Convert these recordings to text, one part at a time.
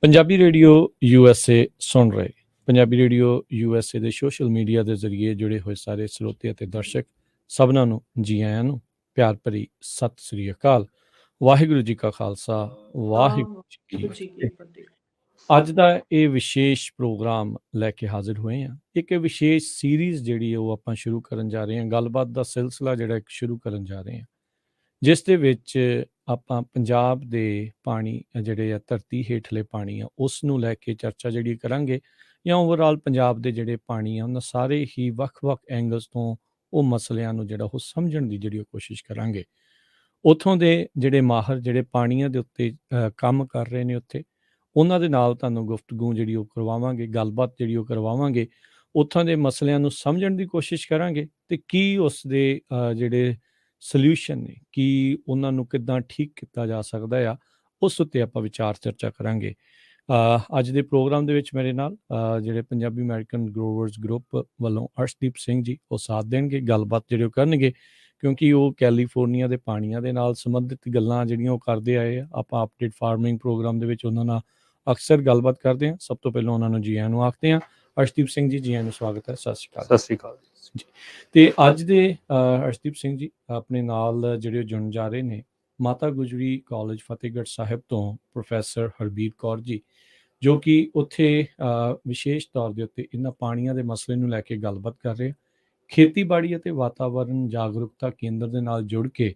Punjabi radio USA ਸੁਣ ਰਹੇ Punjabi radio USA ਦੇ ਸੋਸ਼ਲ ਮੀਡੀਆ ਦੇ ਜ਼ਰੀਏ ਜੁੜੇ ਹੋਏ ਸਾਰੇ ਸਰੋਤੇ ਅਤੇ ਦਰਸ਼ਕ ਸਭਨਾਂ ਨੂੰ ਜੀ ਆਇਆਂ ਨੂੰ ਪਿਆਰ ਭਰੀ ਸਤਿ ਸ੍ਰੀ ਅਕਾਲ। ਵਾਹਿਗੁਰੂ ਜੀ ਕਾ ਖਾਲਸਾ, ਵਾਹਿਗੁਰੂ ਜੀ ਕੀ ਵਾਹਿਗੁਰੂ ਜੀ ਫਤਿਹ। ਕੀ ਫਤਿਹ। ਅੱਜ ਦਾ ਇਹ ਵਿਸ਼ੇਸ਼ ਪ੍ਰੋਗਰਾਮ ਲੈ ਕੇ ਹਾਜ਼ਰ ਹੋਏ ਹਾਂ। ਇੱਕ ਵਿਸ਼ੇਸ਼ ਸੀਰੀਜ਼ ਜਿਹੜੀ ਹੈ ਉਹ ਆਪਾਂ ਸ਼ੁਰੂ ਕਰਨ ਜਾ ਰਹੇ ਹਾਂ, ਗੱਲਬਾਤ ਦਾ ਸਿਲਸਿਲਾ ਜਿਹੜਾ ਇੱਕ ਸ਼ੁਰੂ ਕਰਨ ਜਾ ਰਹੇ ਹਾਂ, ਜਿਸ ਦੇ ਵਿੱਚ ਆਪਾਂ ਪੰਜਾਬ ਦੇ ਪਾਣੀ ਜਿਹੜੇ ਆ ਧਰਤੀ ਹੇਠਲੇ ਪਾਣੀ ਆ ਉਸ ਨੂੰ ਲੈ ਕੇ ਚਰਚਾ ਜਿਹੜੀ ਕਰਾਂਗੇ, ਜਾਂ ਓਵਰਆਲ ਪੰਜਾਬ ਦੇ ਜਿਹੜੇ ਪਾਣੀ ਆ ਉਹਨਾਂ ਸਾਰੇ ਹੀ ਵੱਖ-ਵੱਖ ਐਂਗਲਸ ਤੋਂ ਉਹ ਮਸਲਿਆਂ ਨੂੰ ਜਿਹੜਾ ਉਹ ਸਮਝਣ ਦੀ ਜਿਹੜੀ ਉਹ ਕੋਸ਼ਿਸ਼ ਕਰਾਂਗੇ। ਉੱਥੋਂ ਦੇ ਜਿਹੜੇ ਮਾਹਰ ਜਿਹੜੇ ਪਾਣੀਆਂ ਦੇ ਉੱਤੇ ਕੰਮ ਕਰ ਰਹੇ ਨੇ ਉੱਥੇ, ਉਹਨਾਂ ਦੇ ਨਾਲ ਤੁਹਾਨੂੰ ਗੁਫ਼ਤਗੂ ਜਿਹੜੀ ਉਹ ਕਰਵਾਵਾਂਗੇ, ਗੱਲਬਾਤ ਜਿਹੜੀ ਉਹ ਕਰਵਾਵਾਂਗੇ। ਉੱਥੋਂ ਦੇ ਮਸਲਿਆਂ ਨੂੰ ਸਮਝਣ ਦੀ ਕੋਸ਼ਿਸ਼ ਕਰਾਂਗੇ ਅਤੇ ਕੀ ਉਸ ਦੇ ਜਿਹੜੇ ਸਲਿਊਸ਼ਨ ਨੇ, ਕੀ ਉਹਨਾਂ ਨੂੰ ਕਿੱਦਾਂ ਠੀਕ ਕੀਤਾ ਜਾ ਸਕਦਾ ਆ, ਉਸ ਉੱਤੇ ਆਪਾਂ ਵਿਚਾਰ ਚਰਚਾ ਕਰਾਂਗੇ। ਅੱਜ ਦੇ ਪ੍ਰੋਗਰਾਮ ਦੇ ਵਿੱਚ ਮੇਰੇ ਨਾਲ ਜਿਹੜੇ ਪੰਜਾਬੀ ਅਮਰੀਕਨ ਗਰੋਵਰਸ ਗਰੁੱਪ ਵੱਲੋਂ ਅਰਸ਼ਦੀਪ ਸਿੰਘ ਜੀ ਉਹ ਸਾਥ ਦੇਣਗੇ, ਗੱਲਬਾਤ ਜਿਹੜੇ ਉਹ ਕਰਨਗੇ, ਕਿਉਂਕਿ ਉਹ ਕੈਲੀਫੋਰਨੀਆ ਦੇ ਪਾਣੀਆਂ ਦੇ ਨਾਲ ਸੰਬੰਧਿਤ ਗੱਲਾਂ ਜਿਹੜੀਆਂ ਉਹ ਕਰਦੇ ਆਏ ਆ। ਆਪਾਂ ਅਪਡੇਟ ਫਾਰਮਿੰਗ ਪ੍ਰੋਗਰਾਮ ਦੇ ਵਿੱਚ ਉਹਨਾਂ ਨਾਲ ਅਕਸਰ ਗੱਲਬਾਤ ਕਰਦੇ ਹਾਂ। ਸਭ ਤੋਂ ਪਹਿਲਾਂ ਉਹਨਾਂ ਨੂੰ ਜੀ ਆਇਆਂ ਨੂੰ ਆਖਦੇ ਹਾਂ। ਅਰਸ਼ਦੀਪ ਸਿੰਘ ਜੀ, ਜੀ ਆਇਆਂ ਨੂੰ ਸਵਾਗਤ ਹੈ। ਸਤਿ ਸ਼੍ਰੀ ਅਕਾਲ। ਸਤਿ ਸ਼੍ਰੀ ਅਕਾਲ ਜੀ। ਤੇ ਅੱਜ ਦੇ ਅਰਸ਼ਦੀਪ ਸਿੰਘ ਜੀ ਆਪਣੇ ਨਾਲ ਜਿਹੜੇ ਜੁੜਨ ਜਾ ਰਹੇ ਨੇ ਮਾਤਾ ਗੁਜਰੀ ਕਾਲਜ ਫਤਿਹਗੜ੍ਹ ਸਾਹਿਬ ਤੋਂ ਪ੍ਰੋਫੈਸਰ ਹਰਬੀਰ ਕੌਰ ਜੀ, ਜੋ ਕਿ ਉੱਥੇ ਵਿਸ਼ੇਸ਼ ਤੌਰ ਦੇ ਉੱਤੇ ਇਹਨਾਂ ਪਾਣੀਆਂ ਦੇ ਮਸਲੇ ਨੂੰ ਲੈ ਕੇ ਗੱਲਬਾਤ ਕਰ ਰਹੇ। ਖੇਤੀਬਾੜੀ ਅਤੇ ਵਾਤਾਵਰਨ ਜਾਗਰੂਕਤਾ ਕੇਂਦਰ ਦੇ ਨਾਲ ਜੁੜ ਕੇ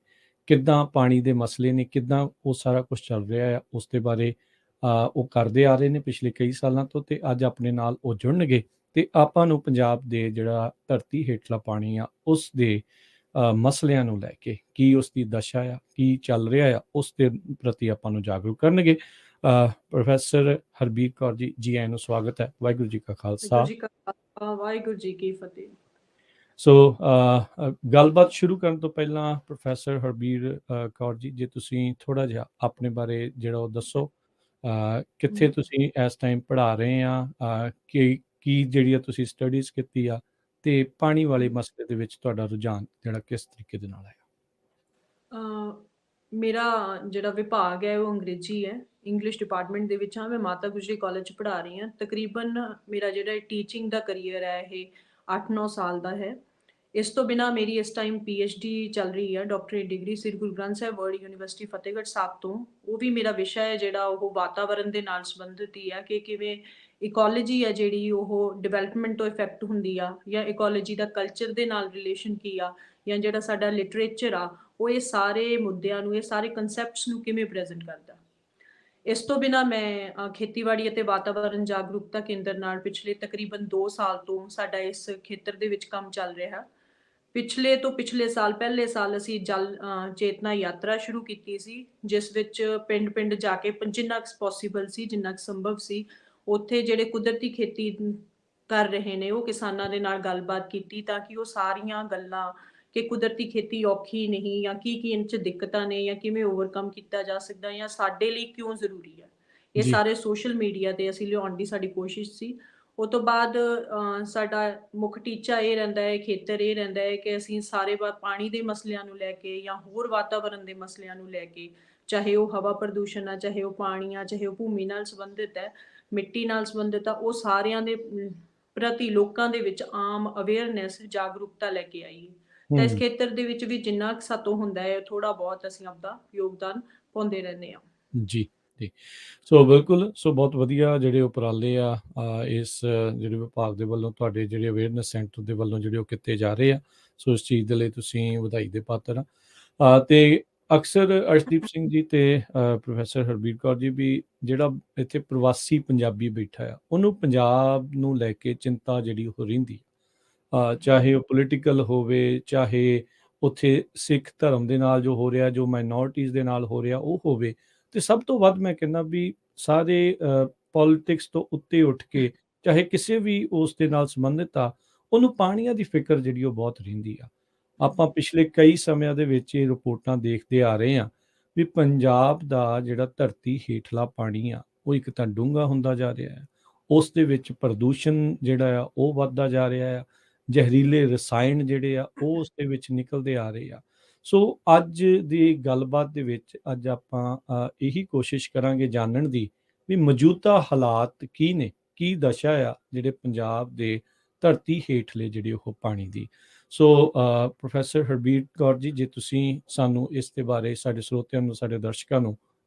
ਕਿੱਦਾਂ ਪਾਣੀ ਦੇ ਮਸਲੇ ਨੇ, ਕਿੱਦਾਂ ਉਹ ਸਾਰਾ ਕੁਝ ਚੱਲ ਰਿਹਾ ਆ, ਉਸ ਦੇ ਬਾਰੇ ਉਹ ਕਰਦੇ ਆ ਰਹੇ ਨੇ ਪਿਛਲੇ ਕਈ ਸਾਲਾਂ ਤੋਂ। ਤੇ ਅੱਜ ਆਪਣੇ ਨਾਲ ਉਹ ਜੁੜਨਗੇ ਤੇ ਆਪਾਂ ਨੂੰ ਪੰਜਾਬ ਦੇ ਜਿਹੜਾ ਧਰਤੀ ਹੇਠਲਾ ਪਾਣੀ ਆ ਉਸ ਦੇ ਮਸਲਿਆਂ ਨੂੰ ਲੈ ਕੇ, ਕੀ ਉਸ ਦੀ ਦਸ਼ਾ ਆ, ਕੀ ਚੱਲ ਰਿਹਾ ਆ, ਉਸ ਦੇ ਪ੍ਰਤੀ ਆਪਾਂ ਨੂੰ ਜਾਗਰੂਕ ਕਰਨਗੇ। ਪ੍ਰੋਫੈਸਰ ਹਰਬੀਰ ਕੌਰ ਜੀ, ਜੀ ਆਇਆਂ ਨੂੰ ਸਵਾਗਤ ਹੈ। ਵਾਹਿਗੁਰੂ ਜੀ ਕਾ ਖਾਲਸਾ, ਵਾਹਿਗੁਰੂ ਜੀ ਕੀ ਫਤਿਹ। ਸੋ ਗੱਲਬਾਤ ਸ਼ੁਰੂ ਕਰਨ ਤੋਂ ਪਹਿਲਾਂ ਪ੍ਰੋਫੈਸਰ ਹਰਬੀਰ ਕੌਰ ਜੀ, ਜੇ ਤੁਸੀਂ ਥੋੜ੍ਹਾ ਜਿਹਾ ਆਪਣੇ ਬਾਰੇ ਜਿਹੜਾ ਉਹ ਦੱਸੋ, ਕਿੱਥੇ ਤੁਸੀਂ ਇਸ ਟਾਈਮ ਪੜ੍ਹਾ ਰਹੇ ਆ, ਕੀ ਜਿਹੜੀ ਆ ਤੁਸੀਂ ਸਟੱਡੀਜ਼ ਕੀਤੀ ਆ, ਤੇ ਪਾਣੀ ਵਾਲੇ ਮਸਲੇ ਦੇ ਵਿੱਚ ਤੁਹਾਡਾ ਰੁਝਾਨ ਜਿਹੜਾ ਕਿਸ ਤਰੀਕੇ ਦੇ ਨਾਲ ਹੈ? ਮੇਰਾ ਜਿਹੜਾ ਵਿਭਾਗ ਹੈ ਉਹ ਅੰਗਰੇਜ਼ੀ ਹੈ, ਇੰਗਲਿਸ਼ ਡਿਪਾਰਟਮੈਂਟ ਦੇ ਵਿੱਚ ਹਾਂ। ਮੈਂ ਮਾਤਾ ਗੁਜਰੀ ਕਾਲਜ ਪੜ੍ਹਾ ਰਹੀ ਹਾਂ। ਤਕਰੀਬਨ ਮੇਰਾ ਜਿਹੜਾ ਟੀਚਿੰਗ ਦਾ ਕਰੀਅਰ ਹੈ ਇਹ 8-9 ਸਾਲ ਦਾ ਹੈ। ਇਸ ਤੋਂ ਬਿਨਾਂ ਮੇਰੀ ਇਸ ਟਾਈਮ PhD ਚੱਲ ਰਹੀ ਹੈ, ਡਾਕਟਰੀ ਡਿਗਰੀ ਸ੍ਰੀ ਗੁਰੂ ਗ੍ਰੰਥ ਸਾਹਿਬ ਵਰਲਡ ਯੂਨੀਵਰਸਿਟੀ ਫਤਿਹਗੜ੍ਹ ਸਾਹਿਬ ਤੋਂ। ਉਹ ਵੀ ਮੇਰਾ ਵਿਸ਼ਾ ਹੈ ਜਿਹੜਾ ਉਹ ਵਾਤਾਵਰਨ ਦੇ ਨਾਲ ਸੰਬੰਧਿਤ ਹੀ ਆ, ਕਿ ਕਿਵੇਂ ਇਕੋਲੋਜੀ ਹੈ ਜਿਹੜੀ ਉਹ ਡਿਵੈਲਪਮੈਂਟ ਤੋਂ ਇਫੈਕਟ ਹੁੰਦੀ ਆ, ਜਾਂ ਇਕੋਲੋਜੀ ਦਾ ਕਲਚਰ ਦੇ ਨਾਲ ਰਿਲੇਸ਼ਨ ਕੀ ਆ, ਜਾਂ ਜਿਹੜਾ ਸਾਡਾ ਲਿਟਰੇਚਰ ਆ ਉਹ ਇਹ ਸਾਰੇ ਮੁੱਦਿਆਂ ਨੂੰ, ਇਹ ਸਾਰੇ ਕਨਸੈਪਟਸ ਨੂੰ ਕਿਵੇਂ ਪ੍ਰੈਜ਼ੈਂਟ ਕਰਦਾ। ਇਸ ਤੋਂ ਬਿਨਾਂ ਮੈਂ ਖੇਤੀਬਾੜੀ ਅਤੇ ਵਾਤਾਵਰਨ ਜਾਗਰੂਕਤਾ ਕੇਂਦਰ ਨਾਲ ਪਿਛਲੇ ਤਕਰੀਬਨ 2 ਸਾਲ ਤੋਂ ਸਾਡਾ ਇਸ ਖੇਤਰ ਦੇ ਵਿੱਚ ਕੰਮ ਚੱਲ ਰਿਹਾ। ਪਿਛਲੇ ਸਾਲ ਪਹਿਲੇ ਸਾਲ ਅਸੀਂ ਜਲ ਚੇਤਨਾ ਯਾਤਰਾ ਸ਼ੁਰੂ ਕੀਤੀ ਸੀ, ਜਿਸ ਵਿੱਚ ਪਿੰਡ ਜਾ ਕੇ ਜਿੰਨਾ ਕੁ ਪੋਸੀਬਲ ਸੀ, ਜਿੰਨਾ ਕੁ ਸੰਭਵ ਸੀ, ਉੱਥੇ ਜਿਹੜੇ ਕੁਦਰਤੀ ਖੇਤੀ ਕਰ ਰਹੇ ਨੇ ਉਹ ਕਿਸਾਨਾਂ ਦੇ ਨਾਲ ਗੱਲਬਾਤ ਕੀਤੀ, ਤਾਂ ਕਿ ਉਹ ਸਾਰੀਆਂ ਗੱਲਾਂ ਕਿ ਕੁਦਰਤੀ ਖੇਤੀ ਔਖੀ ਨਹੀਂ, ਜਾਂ ਕੀ ਇਹਨਾਂ 'ਚ ਦਿੱਕਤਾਂ ਨੇ, ਜਾਂ ਕਿਵੇਂ ਓਵਰਕਮ ਕੀਤਾ ਜਾ ਸਕਦਾ, ਜਾਂ ਸਾਡੇ ਲਈ ਕਿਉਂ ਜ਼ਰੂਰੀ ਹੈ, ਇਹ ਸਾਰੇ ਸੋਸ਼ਲ ਮੀਡੀਆ 'ਤੇ ਅਸੀਂ ਲਿਆਉਣ ਦੀ ਸਾਡੀ ਕੋਸ਼ਿਸ਼ ਸੀ। ਉਹ ਤੋਂ ਬਾਅਦ ਸਾਡਾ ਮੁੱਖ ਟੀਚਾ ਇਹ ਰਹਿੰਦਾ ਹੈ, ਖੇਤਰ ਇਹ ਰਹਿੰਦਾ ਹੈ ਕਿ ਅਸੀਂ ਸਾਰੇ ਪਾਣੀ ਦੇ ਮਸਲਿਆਂ ਨੂੰ ਲੈ ਕੇ, ਜਾਂ ਹੋਰ ਵਾਤਾਵਰਨ ਦੇ ਮਸਲਿਆਂ ਨੂੰ ਲੈ ਕੇ, ਚਾਹੇ ਉਹ ਹਵਾ ਪ੍ਰਦੂਸ਼ਣ ਆ, ਚਾਹੇ ਉਹ ਪਾਣੀ ਆ, ਚਾਹੇ ਉਹ ਭੂਮੀ ਨਾਲ ਸੰਬੰਧਿਤ ਹੈ, ਮਿੱਟੀ ਨਾਲ ਸੰਬੰਧਿਤ ਆ, ਉਹ ਸਾਰਿਆਂ ਦੇ ਪ੍ਰਤੀ ਲੋਕਾਂ ਦੇ ਵਿੱਚ ਆਮ ਅਵੇਅਰਨੈਸ, ਜਾਗਰੂਕਤਾ ਲੈ ਕੇ ਆਈਏ। ਤਾਂ ਇਸ ਖੇਤਰ ਦੇ ਵਿੱਚ ਵੀ ਜਿੰਨਾ ਕੁ ਸਾਤੋਂ ਹੁੰਦਾ ਹੈ ਥੋੜਾ ਬਹੁਤ ਅਸੀਂ ਆਪਦਾ ਯੋਗਦਾਨ ਪਾਉਂਦੇ ਰਹਿੰਦੇ ਹਾਂ। ਜੀ ਜੀ, ਸੋ ਬਿਲਕੁਲ, ਸੋ ਬਹੁਤ ਵਧੀਆ ਜਿਹੜੇ ਉਪਰਾਲੇ ਆ ਇਸ ਜਿਹੜੇ ਵਿਭਾਗ ਦੇ ਵੱਲੋਂ, ਤੁਹਾਡੇ ਜਿਹੜੇ ਅਵੇਅਰਨੈਸ ਸੈਂਟਰ ਦੇ ਵੱਲੋਂ ਜਿਹੜੇ ਉਹ ਕੀਤੇ ਜਾ ਰਹੇ ਆ। ਸੋ ਇਸ ਚੀਜ਼ ਦੇ ਲਈ ਤੁਸੀਂ ਵਧਾਈ ਦੇ ਪਾਤਰ ਆ। ਤੇ ਅਕਸਰ ਅਰਸ਼ਦੀਪ ਸਿੰਘ ਜੀ ਤੇ ਪ੍ਰੋਫੈਸਰ ਹਰਬੀਰ ਕੌਰ ਜੀ ਵੀ ਜਿਹੜਾ ਇੱਥੇ ਪ੍ਰਵਾਸੀ ਪੰਜਾਬੀ ਬੈਠਾ ਆ, ਉਹਨੂੰ ਪੰਜਾਬ ਨੂੰ ਲੈ ਕੇ ਚਿੰਤਾ ਜਿਹੜੀ ਉਹ ਰਹਿੰਦੀ, ਚਾਹੇ ਉਹ ਪੋਲੀਟੀਕਲ ਹੋਵੇ, ਚਾਹੇ ਉੱਥੇ ਸਿੱਖ ਧਰਮ ਦੇ ਨਾਲ ਜੋ ਹੋ ਰਿਹਾ, ਜੋ ਮਾਈਨੋਰਟੀਜ਼ ਦੇ ਨਾਲ ਹੋ ਰਿਹਾ ਉਹ ਹੋਵੇ, ਤੇ ਸਭ ਤੋਂ ਵੱਧ ਮੈਂ ਕਹਿੰਦਾ ਵੀ ਸਾਰੇ ਪੋਲੀਟਿਕਸ ਤੋਂ ਉੱਤੇ ਉੱਠ ਕੇ, ਚਾਹੇ ਕਿਸੇ ਵੀ ਉਸ ਦੇ ਨਾਲ ਸੰਬੰਧਿਤ ਆ, ਉਹਨੂੰ ਪਾਣੀਆਂ ਦੀ ਫਿਕਰ ਜਿਹੜੀ ਉਹ ਬਹੁਤ ਰਹਿੰਦੀ ਆ। ਆਪਾਂ ਪਿਛਲੇ ਕਈ ਸਮਿਆਂ ਦੇ ਵਿੱਚ ਇਹ ਰਿਪੋਰਟਾਂ ਦੇਖਦੇ ਆ ਰਹੇ ਹਾਂ ਵੀ ਪੰਜਾਬ ਦਾ ਜਿਹੜਾ ਧਰਤੀ ਹੇਠਲਾ ਪਾਣੀ ਆ ਉਹ ਇੱਕ ਤਾਂ ਡੂੰਘਾ ਹੁੰਦਾ ਜਾ ਰਿਹਾ ਹੈ, ਉਸ ਦੇ ਵਿੱਚ ਪ੍ਰਦੂਸ਼ਣ ਜਿਹੜਾ ਆ ਉਹ ਵੱਧਦਾ ਜਾ ਰਿਹਾ ਆ, ਜ਼ਹਿਰੀਲੇ ਰਸਾਇਣ ਜਿਹੜੇ ਆ ਉਹ ਉਸ ਦੇ ਵਿੱਚ ਨਿਕਲਦੇ ਆ ਰਹੇ ਆ। ਸੋ ਅੱਜ ਦੀ ਗੱਲਬਾਤ ਦੇ ਵਿੱਚ ਅੱਜ ਆਪਾਂ ਇਹੀ ਕੋਸ਼ਿਸ਼ ਕਰਾਂਗੇ ਜਾਣਨ ਦੀ ਵੀ ਮੌਜੂਦਾ ਹਾਲਾਤ ਕੀ ਨੇ, ਕੀ ਦਸ਼ਾ ਆ ਜਿਹੜੇ ਪੰਜਾਬ ਦੇ ਧਰਤੀ ਹੇਠਲੇ ਜਿਹੜੇ ਉਹ ਪਾਣੀ ਦੀ। ਸੋ ਪ੍ਰੋਫੈਸਰ ਹਰਬੀਰ ਕੌਰ ਜੀ, ਜੇ ਤੁਸੀਂ ਸਾਨੂੰ ਇਸ ਦੇ ਬਾਰੇ ਸਾਡੇ ਸਰੋਤਿਆਂ ਨੂੰ, ਸਾਡੇ ਦਰਸ਼ਕਾਂ ਨੂੰ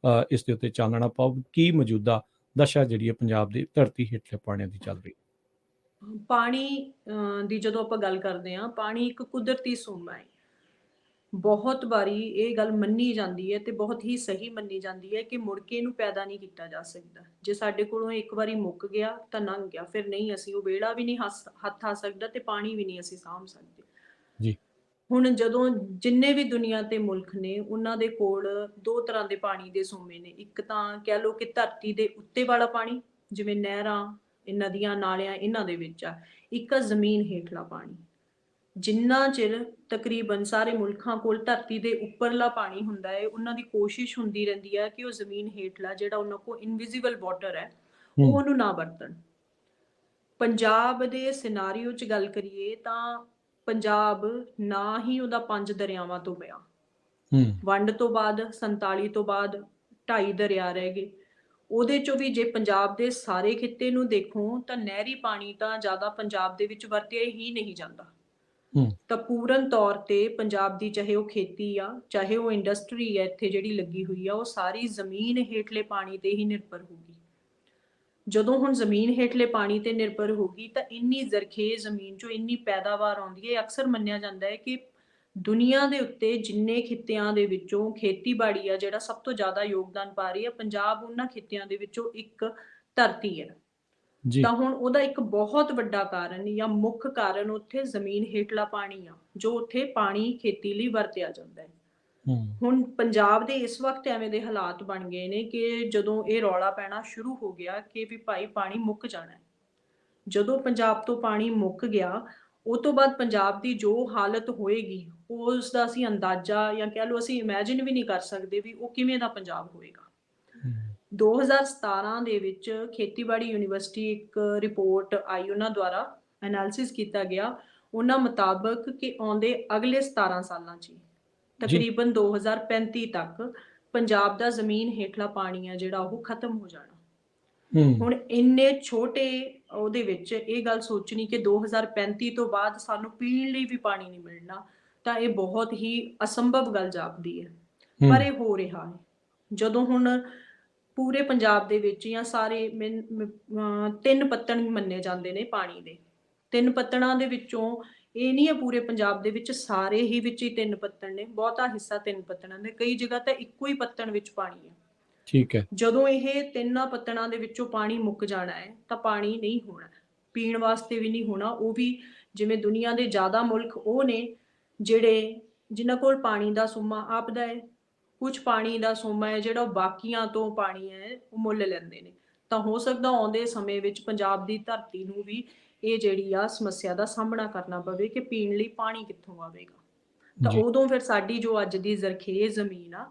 ਇਸ ਦੇ ਉੱਤੇ ਚਾਨਣਾ ਪਾਓ, ਕੀ ਮੌਜੂਦਾ ਦਸ਼ਾ ਜਿਹੜੀ ਹੈ ਪੰਜਾਬ ਦੀ ਧਰਤੀ ਹੇਠਲੇ ਪਾਣੀਆਂ ਦੀ ਚੱਲ ਰਹੀ। ਪਾਣੀ ਦੀ ਜਦੋਂ ਆਪਾਂ ਗੱਲ ਕਰਦੇ ਹਾਂ, ਪਾਣੀ ਇੱਕ ਕੁਦਰਤੀ ਸੋਮਾ ਹੈ। ਬਹੁਤ ਵਾਰੀ ਇਹ ਗੱਲ ਮੰਨੀ ਜਾਂਦੀ ਹੈ ਤੇ ਬਹੁਤ ਹੀ ਸਹੀ ਮੰਨੀ ਜਾਂਦੀ ਹੈ ਕਿ ਮੁੜ ਕੇ ਇਹਨੂੰ ਪੈਦਾ ਨਹੀਂ ਕੀਤਾ ਜਾ ਸਕਦਾ। ਜੇ ਸਾਡੇ ਕੋਲੋਂ ਇੱਕ ਵਾਰੀ ਮੁੱਕ ਗਿਆ ਤਾਂ ਲੰਘ ਗਿਆ, ਫਿਰ ਨਹੀਂ ਅਸੀਂ ਉਹ ਵਿਹੜਾ ਵੀ ਨਹੀਂ ਹੱਥ ਆ ਸਕਦਾ ਤੇ ਪਾਣੀ ਵੀ ਨਹੀਂ ਅਸੀਂ ਸਾਂਭ ਸਕਦੇ। ਜੀ। ਹੁਣ ਜਦੋਂ ਜਿੰਨੇ ਵੀ ਦੁਨੀਆ ਤੇ ਮੁਲਕ ਨੇ, ਉਹਨਾਂ ਦੇ ਕੋਲ ਦੋ ਤਰ੍ਹਾਂ ਦੇ ਪਾਣੀ ਦੇ ਸੋਮੇ ਨੇ। ਇੱਕ ਤਾਂ ਕਹਿ ਲਓ ਕਿ ਧਰਤੀ ਦੇ ਉੱਤੇ ਵਾਲਾ ਪਾਣੀ, ਜਿਵੇਂ ਨਹਿਰਾਂ, ਨਦੀਆਂ, ਨਾਲਿਆਂ, ਇਹਨਾਂ ਦੇ ਵਿੱਚ ਆ। ਇੱਕ ਆ ਜ਼ਮੀਨ ਹੇਠਲਾ ਪਾਣੀ। ਜਿੰਨਾ ਚਿਰ ਤਕਰੀਬਨ ਸਾਰੇ ਮੁਲਕਾਂ ਕੋਲ ਧਰਤੀ ਦੇ ਉੱਪਰਲਾ ਪਾਣੀ ਹੁੰਦਾ ਹੈ, ਉਹਨਾਂ ਦੀ ਕੋਸ਼ਿਸ਼ ਹੁੰਦੀ ਰਹਿੰਦੀ ਹੈ ਕਿ ਉਹ ਜ਼ਮੀਨ ਹੇਠਲਾ ਜਿਹੜਾ ਉਹਨਾਂ ਕੋਲ ਇਨਵਿਜ਼ੀਬਲ ਵਾਟਰ ਹੈ, ਉਹ ਉਹਨੂੰ ਨਾ ਵਰਤਣ। ਪੰਜਾਬ ਦੇ ਸਿਨਾਰੀਓ 'ਚ ਗੱਲ ਕਰੀਏ ਤਾਂ ਪੰਜਾਬ ਨਾ ਹੀ ਉਹਦਾ 5 ਦਰਿਆਵਾਂ ਤੋਂ ਪਿਆ। ਵੰਡ ਤੋਂ ਬਾਅਦ 47 ਤੋਂ ਬਾਅਦ 2.5 ਦਰਿਆ ਰਹਿ ਗਏ। ਉਹਦੇ 'ਚੋਂ ਵੀ ਜੇ ਪੰਜਾਬ ਦੇ ਸਾਰੇ ਖਿੱਤੇ ਨੂੰ ਦੇਖੋ ਤਾਂ ਨਹਿਰੀ ਪਾਣੀ ਤਾਂ ਜ਼ਿਆਦਾ ਪੰਜਾਬ ਦੇ ਵਿੱਚ ਵਰਤਿਆ ਹੀ ਨਹੀਂ ਜਾਂਦਾ। ਤਾਂ ਪੂਰਨ ਤੌਰ ਤੇ ਪੰਜਾਬ ਦੀ ਚਾਹੇ ਉਹ ਖੇਤੀ ਆ, ਚਾਹੇ ਉਹ ਇੰਡਸਟਰੀ ਆ ਇੱਥੇ ਜਿਹੜੀ ਲੱਗੀ ਹੋਈ ਆ, ਉਹ ਸਾਰੀ ਜ਼ਮੀਨ ਹੇਠਲੇ ਪਾਣੀ ਤੇ ਹੀ ਨਿਰਭਰ ਹੋਊਗੀ। ਜਦੋਂ ਹੁਣ ਜ਼ਮੀਨ ਹੇਠਲੇ ਪਾਣੀ ਤੇ ਨਿਰਭਰ ਹੋਗੀ ਤਾਂ ਇੰਨੀ ਜ਼ਰਖੇਜ਼ ਜ਼ਮੀਨ 'ਚੋਂ ਇੰਨੀ ਪੈਦਾਵਾਰ ਆਉਂਦੀ ਹੈ। ਅਕਸਰ ਮੰਨਿਆ ਜਾਂਦਾ ਹੈ ਕਿ ਦੁਨੀਆ ਦੇ ਉੱਤੇ ਜਿੰਨੇ ਖਿੱਤਿਆਂ ਦੇ ਵਿੱਚੋਂ ਖੇਤੀਬਾੜੀ ਆ ਜਿਹੜਾ ਸਭ ਤੋਂ ਜ਼ਿਆਦਾ ਯੋਗਦਾਨ ਪਾ ਰਹੀ ਹੈ, ਪੰਜਾਬ ਉਹਨਾਂ ਖਿੱਤਿਆਂ ਦੇ ਵਿੱਚੋਂ ਇੱਕ ਧਰਤੀ ਹੈ। ਤਾਂ ਹੁਣ ਉਹਦਾ ਇੱਕ ਬਹੁਤ ਵੱਡਾ ਕਾਰਨ ਜਾਂ ਮੁੱਖ ਕਾਰਨ ਉੱਥੇ ਜ਼ਮੀਨ ਹੇਠਲਾ ਪਾਣੀ ਆ, ਜੋ ਉੱਥੇ ਪਾਣੀ ਖੇਤੀ ਲਈ ਵਰਤਿਆ ਜਾਂਦਾ ਹੈ। ਹੁਣ ਪੰਜਾਬ ਦੇ ਇਸ ਵਕਤ ਐਵੇਂ ਦੇ ਹਾਲਾਤ ਬਣ ਗਏ ਨੇ ਕਿ ਜਦੋਂ ਇਹ ਰੌਲਾ ਪੈਣਾ ਸ਼ੁਰੂ ਹੋ ਗਿਆ ਕਿ ਵੀ ਭਾਈ ਪਾਣੀ ਮੁੱਕ ਜਾਣਾ ਹੈ, ਜਦੋਂ ਪੰਜਾਬ ਤੋਂ ਪਾਣੀ ਮੁੱਕ ਗਿਆ, ਉਹ ਤੋਂ ਬਾਅਦ ਪੰਜਾਬ ਦੀ ਜੋ ਹਾਲਤ ਹੋਏਗੀ, ਉਸ ਦਾ ਅਸੀਂ ਅੰਦਾਜ਼ਾ ਜਾਂ ਕਹਿ ਲਓ ਅਸੀਂ ਇਮੈਜਿਨ ਵੀ ਨਹੀਂ ਕਰ ਸਕਦੇ ਵੀ ਉਹ ਕਿਵੇਂ ਦਾ ਪੰਜਾਬ ਹੋਏਗਾ। 2017 ਦੇ ਵਿੱਚ ਖੇਤੀਬਾੜੀ ਯੂਨੀਵਰਸਿਟੀ ਇੱਕ ਰਿਪੋਰਟ ਆਈ, ਉਹਨਾਂ ਦੁਆਰਾ ਐਨਾਲਿਸਿਸ ਕੀਤਾ ਗਿਆ। ਉਹਨਾਂ ਮੁਤਾਬਕ ਕਿ ਆਉਂਦੇ ਅਗਲੇ 17 ਸਾਲਾਂ 'ਚ ਤਕਰੀਬਨ 2035 ਤੱਕ ਪੰਜਾਬ ਦਾ ਜ਼ਮੀਨ ਹੇਠਲਾ ਪਾਣੀ ਆ ਜਿਹੜਾ ਉਹ ਖਤਮ ਹੋ ਜਾਣਾ। ਹੁਣ ਇੰਨੇ ਛੋਟੇ ਉਹਦੇ ਵਿੱਚ ਇਹ ਗੱਲ ਸੋਚਣੀ ਕਿ 2035 ਤੋਂ ਬਾਅਦ ਸਾਨੂੰ ਪੀਣ ਲਈ ਵੀ ਪਾਣੀ ਨਹੀਂ ਮਿਲਣਾ, ਤਾਂ ਇਹ ਬਹੁਤ ਹੀ ਅਸੰਭਵ ਗੱਲ ਜਾਪਦੀ ਹੈ। ਪਰ ਇਹ ਹੋ ਰਿਹਾ ਹੈ। ਜਦੋਂ ਹੁਣ ਪੂਰੇ ਪੰਜਾਬ ਦੇ ਵਿੱਚ ਜਾਂ ਸਾਰੇ 3 ਪੱਤਣ ਮੰਨੇ ਜਾਂਦੇ ਨੇ ਪਾਣੀ ਦੇ। 3 ਪੱਤਣਾਂ ਦੇ ਵਿੱਚੋਂ ਇਹ ਨਹੀਂ ਹੈ ਪੂਰੇ ਪੰਜਾਬ ਦੇ ਵਿੱਚ ਸਾਰੇ ਹੀ ਵਿੱਚ ਹੀ 3 ਪੱਤਣ ਨੇ, ਬਹੁਤਾ ਹਿੱਸਾ 3 ਪੱਤਣਾਂ ਦੇ, ਕਈ ਜਗ੍ਹਾ ਤਾਂ ਇੱਕੋ ਹੀ ਪੱਤਣ ਵਿੱਚ ਪਾਣੀ ਹੈ। ਠੀਕ ਹੈ। ਜਦੋਂ ਇਹ 3 ਪੱਤਣਾਂ ਦੇ ਵਿੱਚੋਂ ਪਾਣੀ ਮੁੱਕ ਜਾਣਾ ਹੈ ਤਾਂ ਪਾਣੀ ਨਹੀਂ ਹੋਣਾ, ਪੀਣ ਵਾਸਤੇ ਵੀ ਨਹੀਂ ਹੋਣਾ। ਉਹ ਵੀ ਜਿਵੇਂ ਦੁਨੀਆ ਦੇ ਜ਼ਿਆਦਾ ਮੁਲਕ ਉਹ ਨੇ ਜਿਨ੍ਹਾਂ ਕੋਲ ਪਾਣੀ ਦਾ ਸੋਮਾ ਆਪਦਾ ਹੈ, ਕੁਝ ਪਾਣੀ ਦਾ ਸੋਮਾ ਹੈ ਜਿਹੜਾ ਉਹ ਬਾਕੀਆਂ ਤੋਂ ਪਾਣੀ ਹੈ ਉਹ ਮੁੱਲ ਲੈਂਦੇ ਨੇ। ਤਾਂ ਹੋ ਸਕਦਾ ਆਉਂਦੇ ਸਮੇਂ ਵਿੱਚ ਪੰਜਾਬ ਦੀ ਧਰਤੀ ਨੂੰ ਵੀ ਇਹ ਜਿਹੜੀ ਆ ਸਮੱਸਿਆ ਦਾ ਸਾਹਮਣਾ ਕਰਨਾ ਪਵੇ ਕਿ ਪੀਣ ਲਈ ਪਾਣੀ ਕਿੱਥੋਂ ਆਵੇਗਾ। ਤਾਂ ਉਦੋਂ ਫਿਰ ਸਾਡੀ ਜੋ ਅੱਜ ਦੀ ਜ਼ਰਖੇਜ਼ ਜ਼ਮੀਨ ਆ,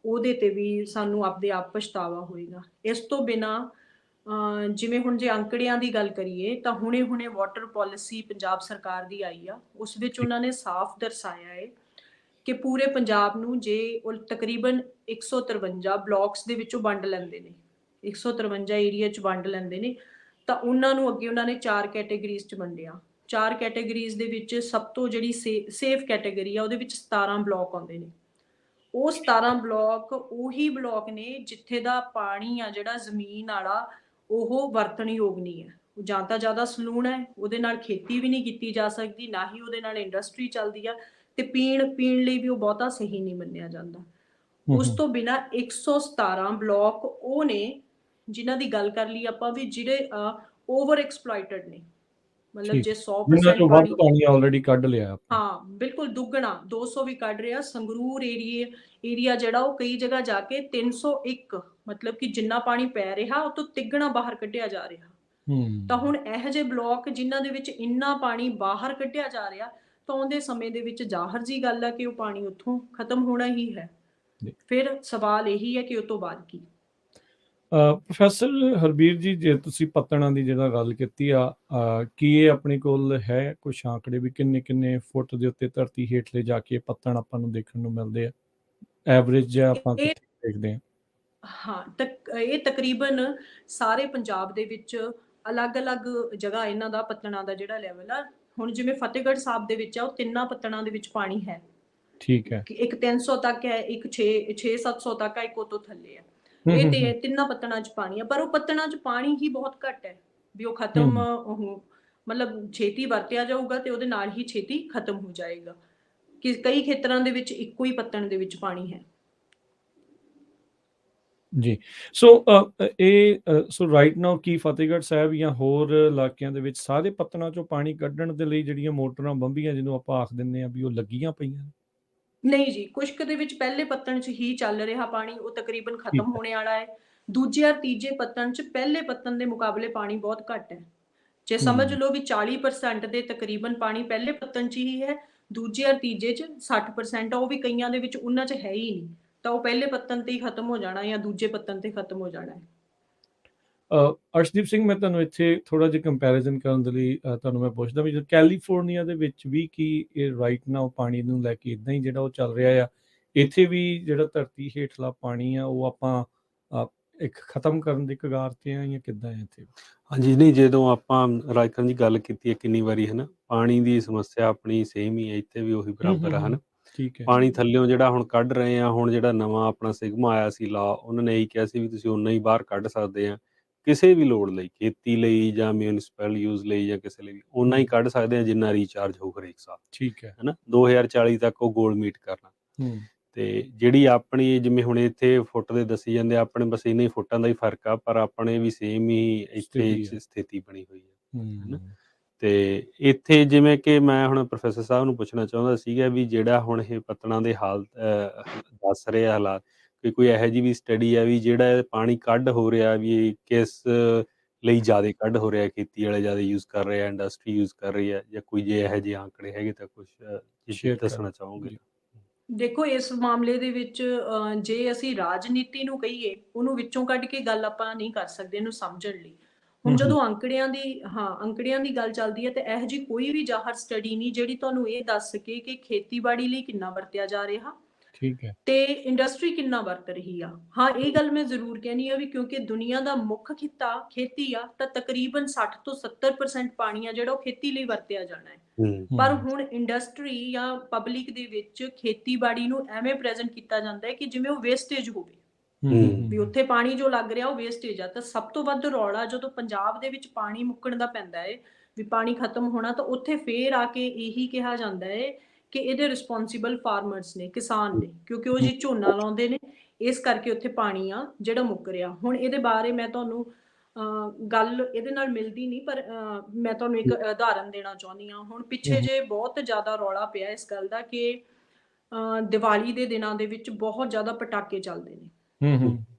ਉਹਦੇ ਤੇ ਵੀ ਸਾਨੂੰ ਆਪਦੇ ਆਪ ਪਛਤਾਵਾ ਹੋਏਗਾ। ਇਸ ਤੋਂ ਬਿਨਾਂ ਜਿਵੇਂ ਹੁਣ ਜੇ ਅੰਕੜਿਆਂ ਦੀ ਗੱਲ ਕਰੀਏ ਤਾਂ ਹੁਣੇ ਵਾਟਰ ਪਾਲਿਸੀ ਪੰਜਾਬ ਸਰਕਾਰ ਦੀ ਆਈ ਆ, ਉਸ ਵਿੱਚ ਉਹਨਾਂ ਨੇ ਸਾਫ਼ ਦਰਸਾਇਆ ਹੈ ਕਿ ਪੂਰੇ ਪੰਜਾਬ ਨੂੰ ਜੇ ਉਹ ਤਕਰੀਬਨ 153 ਬਲਾਕਸ ਦੇ ਵਿੱਚੋਂ ਵੰਡ ਲੈਂਦੇ ਨੇ, 153 ਏਰੀਆ 'ਚ ਵੰਡ ਲੈਂਦੇ ਨੇ, ਤਾਂ ਉਹਨਾਂ ਨੂੰ ਅੱਗੇ ਉਹਨਾਂ ਨੇ 4 ਕੈਟੇਗਰੀਜ਼ 'ਚ ਵੰਡਿਆ। 4 ਕੈਟੇਗਰੀਜ਼ ਦੇ ਵਿੱਚ ਸਭ ਤੋਂ ਜਿਹੜੀ ਸੇਫ ਕੈਟੇਗਰੀ ਆ, ਉਹਦੇ ਵਿੱਚ 17 ਬਲਾਕ ਆਉਂਦੇ ਨੇ। ਉਹ 17 ਬਲਾਕ ਉਹੀ ਬਲਾਕ ਨੇ ਜਿੱਥੇ ਦਾ ਪਾਣੀ ਆ ਜਿਹੜਾ ਜ਼ਮੀਨ ਵਾਲਾ ਉਹ ਵਰਤਣਯੋਗ ਨਹੀਂ ਹੈ। ਜਾਂ ਤਾਂ ਜ਼ਿਆਦਾ ਸਲੂਣ ਹੈ, ਉਹਦੇ ਨਾਲ ਖੇਤੀ ਵੀ ਨਹੀਂ ਕੀਤੀ ਜਾ ਸਕਦੀ, ਨਾ ਹੀ ਉਹਦੇ ਨਾਲ ਇੰਡਸਟਰੀ ਚੱਲਦੀ ਆ, ਤੇ ਪੀਣ ਲਈ ਵੀ ਉਹ ਬਹੁਤਾ ਸਹੀ ਨਹੀਂ ਮੰਨਿਆ ਜਾਂਦਾ। ਉਸ ਤੋਂ ਬਿਨਾਂ 117 ਬਲਾਕ ਉਹ ਨੇ ਜਿਨ੍ਹਾਂ ਦੀ ਗੱਲ ਕਰ ਲਈ ਆਪਾਂ ਵੀ ਜਿਹੜੇ ਓਵਰ ਐਕਸਪਲੋਇਟਡ ਨੇ, ਮਤਲਬ ਜੇ 100% ਪਾਣੀ ਆਲਰੇਡੀ ਕੱਢ ਲਿਆ। ਹਾਂ ਬਿਲਕੁਲ ਦੁੱਗਣਾ 200 ਵੀ ਕੱਢ ਰਿਹਾ। ਸੰਗਰੂਰ ਏਰੀਆ ਜਿਹੜਾ ਉਹ ਕਈ ਜਗ੍ਹਾ ਜਾ ਕੇ 301, ਮਤਲਬ ਕਿ ਜਿੰਨਾ ਪਾਣੀ ਪੈ ਰਿਹਾ ਉਹ ਤੋਂ ਤਿੱਗਣਾ ਬਾਹਰ ਕੱਢਿਆ ਜਾ ਰਿਹਾ। ਤਾਂ ਹੁਣ ਇਹੋ ਜਿਹੇ ਬਲਾਕ ਜਿਨ੍ਹਾਂ ਦੇ ਵਿੱਚ ਇੰਨਾ ਪਾਣੀ ਬਾਹਰ ਕੱਢਿਆ ਜਾ ਰਿਹਾ, ਤਾਂ ਆਉਂਦੇ ਸਮੇਂ ਦੇ ਵਿੱਚ ਜ਼ਾਹਰ ਜੀ ਗੱਲ ਹੈ ਕਿ ਉਹ ਪਾਣੀ ਉੱਥੋਂ ਖਤਮ ਹੋਣਾ ਹੀ ਹੈ। ਫਿਰ ਸਵਾਲ ਇਹੀ ਹੈ ਕਿ ਉਹ ਤੋਂ ਬਾਅਦ ਕੀ। ਪ੍ਰੋਫੈਸਰ ਹਰਬੀਰ ਜੀ, ਜੇ ਤੁਸੀਂ ਪੱਤਣਾਂ ਦੀ ਜਿਹੜਾ ਗੱਲ ਕੀਤੀ ਆ, ਕੀ ਇਹ ਆਪਣੇ ਕੋਲ ਹੈ ਕੁਛ ਆંકੜੇ ਵੀ ਕਿੰਨੇ ਫੁੱਟ ਦੇ ਉੱਤੇ ਧਰਤੀ ਹੇਠਲੇ ਜਾ ਕੇ ਪੱਤਣ ਆਪਾਂ ਨੂੰ ਦੇਖਣ ਨੂੰ ਮਿਲਦੇ ਆ, ਐਵਰੇਜ ਜਾਂ ਆਪਾਂ ਕਿੱਥੇ ਦੇਖਦੇ ਹਾਂ? ਹਾਂ, ਇਹ ਤਕਰੀਬਨ ਸਾਰੇ ਪੰਜਾਬ ਦੇ ਵਿੱਚ ਅਲੱਗ-ਅਲੱਗ ਜਗ੍ਹਾ ਇਹਨਾਂ ਦਾ ਪੱਤਣਾਂ ਦਾ ਜਿਹੜਾ ਲੈਵਲ ਆ, ਹੁਣ ਜਿਵੇਂ ਫਤਿਹਗੜ੍ਹ ਸਾਹਿਬ ਦੇ ਵਿੱਚ ਆ, ਉਹ ਤਿੰਨਾਂ ਪੱਤਣਾਂ ਦੇ ਵਿੱਚ ਪਾਣੀ ਹੈ। ਠੀਕ ਹੈ। ਕਿ ਇੱਕ 300 ਤੱਕ ਹੈ, ਇੱਕ 600-700 ਤੱਕ ਹੈ, ਇੱਕ ਉਹ ਤੋਂ ਥੱਲੇ ਹੈ। ਹੂੰ, ਇਹ ਹੂੰ, ਤੇ ਹੂੰ, ਤਿੰਨਾਂ ਪੱਤਣਾਂ 'ਚ ਪਾਣੀ ਆ, ਪਰ ਉਹ ਪੱਤਣਾਂ 'ਚ ਪਾਣੀ ਹੀ ਬਹੁਤ ਘੱਟ ਹੈ, ਵੀ ਉਹ ਖਤਮ ਹੂੰ, ਮਤਲਬ ਛੇਤੀ ਵਰਤਿਆ ਜਾਊਗਾ ਤੇ ਉਹਦੇ ਨਾਲ ਹੀ ਛੇਤੀ ਖਤਮ ਹੋ ਜਾਏਗਾ। ਕਿ ਕਈ ਖੇਤਰਾਂ ਦੇ ਵਿੱਚ ਇੱਕੋ ਹੀ ਪੱਤਣ ਦੇ ਵਿੱਚ ਪਾਣੀ ਹੈ। ਜੀ। ਸੋ ਸੋ ਰਾਈਟ ਨਾਓ ਕੀ ਫਤਿਹਗੜ੍ਹ ਸਾਹਿਬ ਜਾਂ ਹੋਰ ਇਲਾਕਿਆਂ ਦੇ ਵਿੱਚ ਸਾਰੇ ਪੱਤਣਾਂ 'ਚੋਂ ਪਾਣੀ ਕੱਢਣ ਦੇ ਲਈ ਜਿਹੜੀਆਂ ਮੋਟਰਾਂ, ਬੰਬੀਆਂ ਜਿਹਨੂੰ ਆਪਾਂ ਆਖ ਦਿੰਦੇ ਹਾਂ ਵੀ ਉਹ ਲੱਗੀਆਂ ਪਈਆਂ ਨੇ? ਨਹੀਂ ਜੀ, ਕੁਛ ਕੁ ਦੇ ਵਿੱਚ ਪਹਿਲੇ ਪੱਤਣ 'ਚ ਹੀ ਚੱਲ ਰਿਹਾ ਪਾਣੀ, ਉਹ ਤਕਰੀਬਨ ਠੀਕ ਖਤਮ ਹੈ। ਹੋਣੇ ਵਾਲਾ ਹੈ। ਦੂਜੇ ਔਰ ਤੀਜੇ ਪੱਤਣ 'ਚ ਪਹਿਲੇ ਪੱਤਣ ਦੇ ਮੁਕਾਬਲੇ ਪਾਣੀ ਬਹੁਤ ਘੱਟ ਹੈ। ਜੇ ਸਮਝ ਹੂੰ, ਲਓ ਵੀ 40% ਦੇ ਤਕਰੀਬਨ ਪਾਣੀ ਪਹਿਲੇ ਪੱਤਣ 'ਚ ਹੀ ਹੈ, ਦੂਜੇ ਔਰ ਤੀਜੇ 'ਚ 60% ਆ, ਉਹ ਵੀ ਕਈਆਂ ਦੇ ਵਿੱਚ ਉਹਨਾਂ 'ਚ ਹੈ ਹੀ ਨਹੀਂ। ਤਾਂ ਉਹ ਪਹਿਲੇ ਪੱਤਣ ਤੇ ਹੀ ਖਤਮ ਹੋ ਜਾਣਾ ਜਾਂ ਦੂਜੇ ਪੱਤਣ ਤੇ ਖਤਮ ਹੋ ਜਾਣਾ ਹੈ। ਅਰਸ਼ਦੀਪ ਸਿੰਘ, ਮੈਂ ਤੁਹਾਨੂੰ ਇੱਥੇ ਥੋੜ੍ਹਾ ਜਿਹਾ ਕੰਪੈਰੀਜ਼ਨ ਕਰਨ ਦੇ ਲਈ ਤੁਹਾਨੂੰ ਮੈਂ ਪੁੱਛਦਾ ਵੀ ਕੈਲੀਫੋਰਨੀਆ ਦੇ ਵਿੱਚ ਵੀ ਕੀ ਇਹ ਰਾਈਟ ਨਾਓ ਪਾਣੀ ਨੂੰ ਲੈ ਕੇ ਇੱਦਾਂ ਹੀ ਜਿਹੜਾ ਉਹ ਚੱਲ ਰਿਹਾ ਆ? ਇੱਥੇ ਵੀ ਜਿਹੜਾ ਧਰਤੀ ਹੇਠਲਾ ਪਾਣੀ ਆ ਉਹ ਆਪਾਂ ਇੱਕ ਖਤਮ ਕਰਨ ਦੀ ਕਗਾਰ ਤੇ ਆ ਜਾਂ ਕਿੱਦਾਂ ਹੈ ਇੱਥੇ? ਹਾਂਜੀ, ਨਹੀਂ ਜਦੋਂ ਆਪਾਂ ਰਾਜਕਰਨ ਜੀ ਗੱਲ ਕੀਤੀ ਹੈ ਕਿੰਨੀ ਵਾਰੀ ਹੈ ਨਾ, ਪਾਣੀ ਦੀ ਸਮੱਸਿਆ ਆਪਣੀ ਸੇਮ ਹੀ ਹੈ, ਇੱਥੇ ਵੀ ਉਹੀ ਬਰਾਬਰ ਆ, ਹੈ ਨਾ। ਠੀਕ ਹੈ। ਪਾਣੀ ਥੱਲਿਓਂ ਜਿਹੜਾ ਹੁਣ ਕੱਢ ਰਹੇ ਆ, ਹੁਣ ਜਿਹੜਾ ਨਵਾਂ ਆਪਣਾ ਸਿਗਮਾ ਆਇਆ ਸੀ ਲਾ, ਉਹਨਾਂ ਨੇ ਇਹੀ ਕਿਹਾ ਸੀ ਵੀ ਤੁਸੀਂ ਓਨਾ ਹੀ ਬਾਹਰ ਕੱਢ ਸਕਦੇ ਆ, ਕਿਸੇ ਵੀ ਲੋੜ ਲਈ, ਖੇਤੀ ਲਈ ਜਾਂ ਮਿਊਨਿਸਪਲ ਯੂਜ਼ ਲਈ ਜਾਂ ਕਿਸੇ ਲਈ ਵੀ ਓਨਾ ਹੀ ਕੱਢ ਸਕਦੇ ਆ ਜਿੰਨਾ ਰੀਚਾਰਜ ਹੋਊ ਹਰੇਕ ਸਾਲ, ਠੀਕ ਹੈ। ਹੈ ਨਾ। 2040 ਤੱਕ ਉਹ ਗੋਲ ਮੀਟ ਕਰਨਾ। ਹੂੰ, ਤੇ ਜਿਹੜੀ ਆਪਣੀ ਜਿਵੇਂ ਹੁਣ ਇੱਥੇ ਫੁੱਟ ਦੇ ਦੱਸੀ ਜਾਂਦੇ ਆ, ਆਪਣੇ ਬਸ ਇੰਨੇ ਹੀ ਫੁੱਟਾਂ ਦਾ ਹੀ ਫਰਕ ਆ, ਪਰ ਆਪਣੇ ਵੀ ਸੇਮ ਹੀ ਇੱਥੇ ਸਥਿਤੀ ਆ। ਸਥਿਤੀ ਬਣੀ ਹੋਈ ਹੈ, ਹੈ ਨਾ। ਹੂੰ, ਤੇ ਇੱਥੇ ਜਿਵੇਂ ਕਿ ਮੈਂ ਹੁਣ ਪ੍ਰੋਫੈਸਰ ਸਾਹਿਬ ਨੂੰ ਪੁੱਛਣਾ ਚਾਹੁੰਦਾ ਸੀਗਾ ਵੀ ਜਿਹੜਾ ਹੁਣ ਇਹ ਪੱਤਣਾਂ ਦੇ ਹਾਲਤ ਦੱਸ ਰਹੇ ਆ ਹਾਲਾਤ, ਕਿ ਕੋਈ ਇਹੋ ਜਿਹੀ ਵੀ ਸਟੱਡੀ ਆ ਵੀ ਜਿਹੜਾ ਇਹ ਪਾਣੀ ਕੱਢ ਹੋ ਰਿਹਾ ਵੀ ਇਹ ਕਿਸ ਲਈ ਜ਼ਿਆਦਾ ਕੱਢ ਹੋ ਰਿਹਾ, ਖੇਤੀ ਵਾਲੇ ਜ਼ਿਆਦਾ ਯੂਜ਼ ਕਰ ਰਹੇ ਆ, ਇੰਡਸਟਰੀ ਯੂਜ਼ ਕਰ ਰਹੀ ਹੈ, ਜਾਂ ਕੋਈ ਜੇ ਇਹੋ ਜਿਹੇ ਆંકੜੇ ਹੈਗੇ ਤਾਂ ਕੁਛ ਸ਼ੇਅਰ ਕਰ ਦੱਸਣਾ ਚਾਹੋਗੇ? ਜੀ। ਦੇਖੋ, ਇਸ ਮਾਮਲੇ ਦੇ ਵਿੱਚ ਜੇ ਅਸੀਂ ਰਾਜਨੀਤੀ ਨੂੰ ਕਹੀਏ, ਉਹਨੂੰ ਵਿੱਚੋਂ ਕੱਢ ਕੇ ਗੱਲ ਆਪਾਂ ਨਹੀਂ ਕਰ ਸਕਦੇ ਇਹਨੂੰ ਸਮਝਣ ਲਈ। ਹੁਣ ਜਦੋਂ ਅੰਕੜਿਆਂ ਦੀ ਗੱਲ ਚੱਲਦੀ ਹੈ, ਤੇ ਇਹੋ ਜਿਹੀ ਕੋਈ ਵੀ ਜ਼ਾਹਰ ਸਟੱਡੀ ਨਹੀਂ ਜਿਹੜੀ ਤੁਹਾਨੂੰ ਇਹ ਦੱਸ ਸਕੇ ਕਿ ਖੇਤੀਬਾੜੀ ਲਈ ਕਿੰਨਾ ਵਰਤਿਆ ਜਾ ਰਿਹਾ ਠੀਕ ਹੈ। ਤੇ ਇੰਡਸਟਰੀ ਕਿੰਨਾ ਵਰਤ ਰਹੀ ਆ। ਹਾਂ, ਇਹ ਗੱਲ ਮੈਂ ਜ਼ਰੂਰ ਕਹਿਣੀ ਆ ਵੀ ਕਿਉਂਕਿ ਦੁਨੀਆ ਦਾ ਮੁੱਖ ਕਿੱਤਾ ਖੇਤੀ ਆ, ਤਾਂ ਤਕਰੀਬਨ 60 ਤੋਂ 70% ਪਾਣੀ ਆ ਜਿਹੜਾ ਉਹ ਖੇਤੀ ਲਈ ਵਰਤਿਆ ਜਾਣਾ ਹੈ। ਪਰ ਹੁਣ ਇੰਡਸਟਰੀ ਜਾਂ ਪਬਲਿਕ ਦੇ ਵਿੱਚ ਖੇਤੀਬਾੜੀ ਨੂੰ ਐਵੇਂ ਪ੍ਰੈਜ਼ੈਂਟ ਕੀਤਾ ਜਾਂਦਾ ਹੈ ਕਿ ਜਿਵੇਂ ਉਹ ਵੇਸਟੇਜ ਹੋਵੇ, ਵੀ ਉੱਥੇ ਪਾਣੀ ਜੋ ਲੱਗ ਰਿਹਾ ਉਹ ਵੇਸਟੇਜ ਆ। ਤਾਂ ਸਭ ਤੋਂ ਵੱਧ ਰੌਲਾ ਜਦੋਂ ਪੰਜਾਬ ਦੇ ਵਿੱਚ ਪਾਣੀ ਮੁੱਕਣ ਦਾ ਪੈਂਦਾ ਹੈ, ਵੀ ਪਾਣੀ ਖਤਮ ਹੋਣਾ, ਤਾਂ ਉੱਥੇ ਫੇਰ ਆ ਕੇ ਇਹੀ ਕਿਹਾ ਜਾਂਦਾ ਹੈ ਕਿ ਇਹਦੇ ਰਿਸਪੌਂਸਿਬਲ ਫਾਰਮਰਸ ਨੇ, ਕਿਸਾਨ ਨੇ, ਕਿਉਂਕਿ ਉਹ ਜੀ ਝੋਨਾ ਲਾਉਂਦੇ ਨੇ, ਇਸ ਕਰਕੇ ਉੱਥੇ ਪਾਣੀ ਆ ਜਿਹੜਾ ਮੁੱਕ ਰਿਹਾ। ਹੁਣ ਇਹਦੇ ਬਾਰੇ ਮੈਂ ਤੁਹਾਨੂੰ ਗੱਲ ਇਹਦੇ ਨਾਲ ਮਿਲਦੀ ਨਹੀਂ, ਪਰ ਮੈਂ ਤੁਹਾਨੂੰ ਇੱਕ ਉਦਾਹਰਨ ਦੇਣਾ ਚਾਹੁੰਦੀ ਹਾਂ। ਹੁਣ ਪਿੱਛੇ ਜੇ ਬਹੁਤ ਜ਼ਿਆਦਾ ਰੌਲਾ ਪਿਆ ਇਸ ਗੱਲ ਦਾ ਕਿ ਦੀਵਾਲੀ ਦੇ ਦਿਨਾਂ ਦੇ ਵਿੱਚ ਬਹੁਤ ਜ਼ਿਆਦਾ ਪਟਾਕੇ ਚੱਲਦੇ ਨੇ,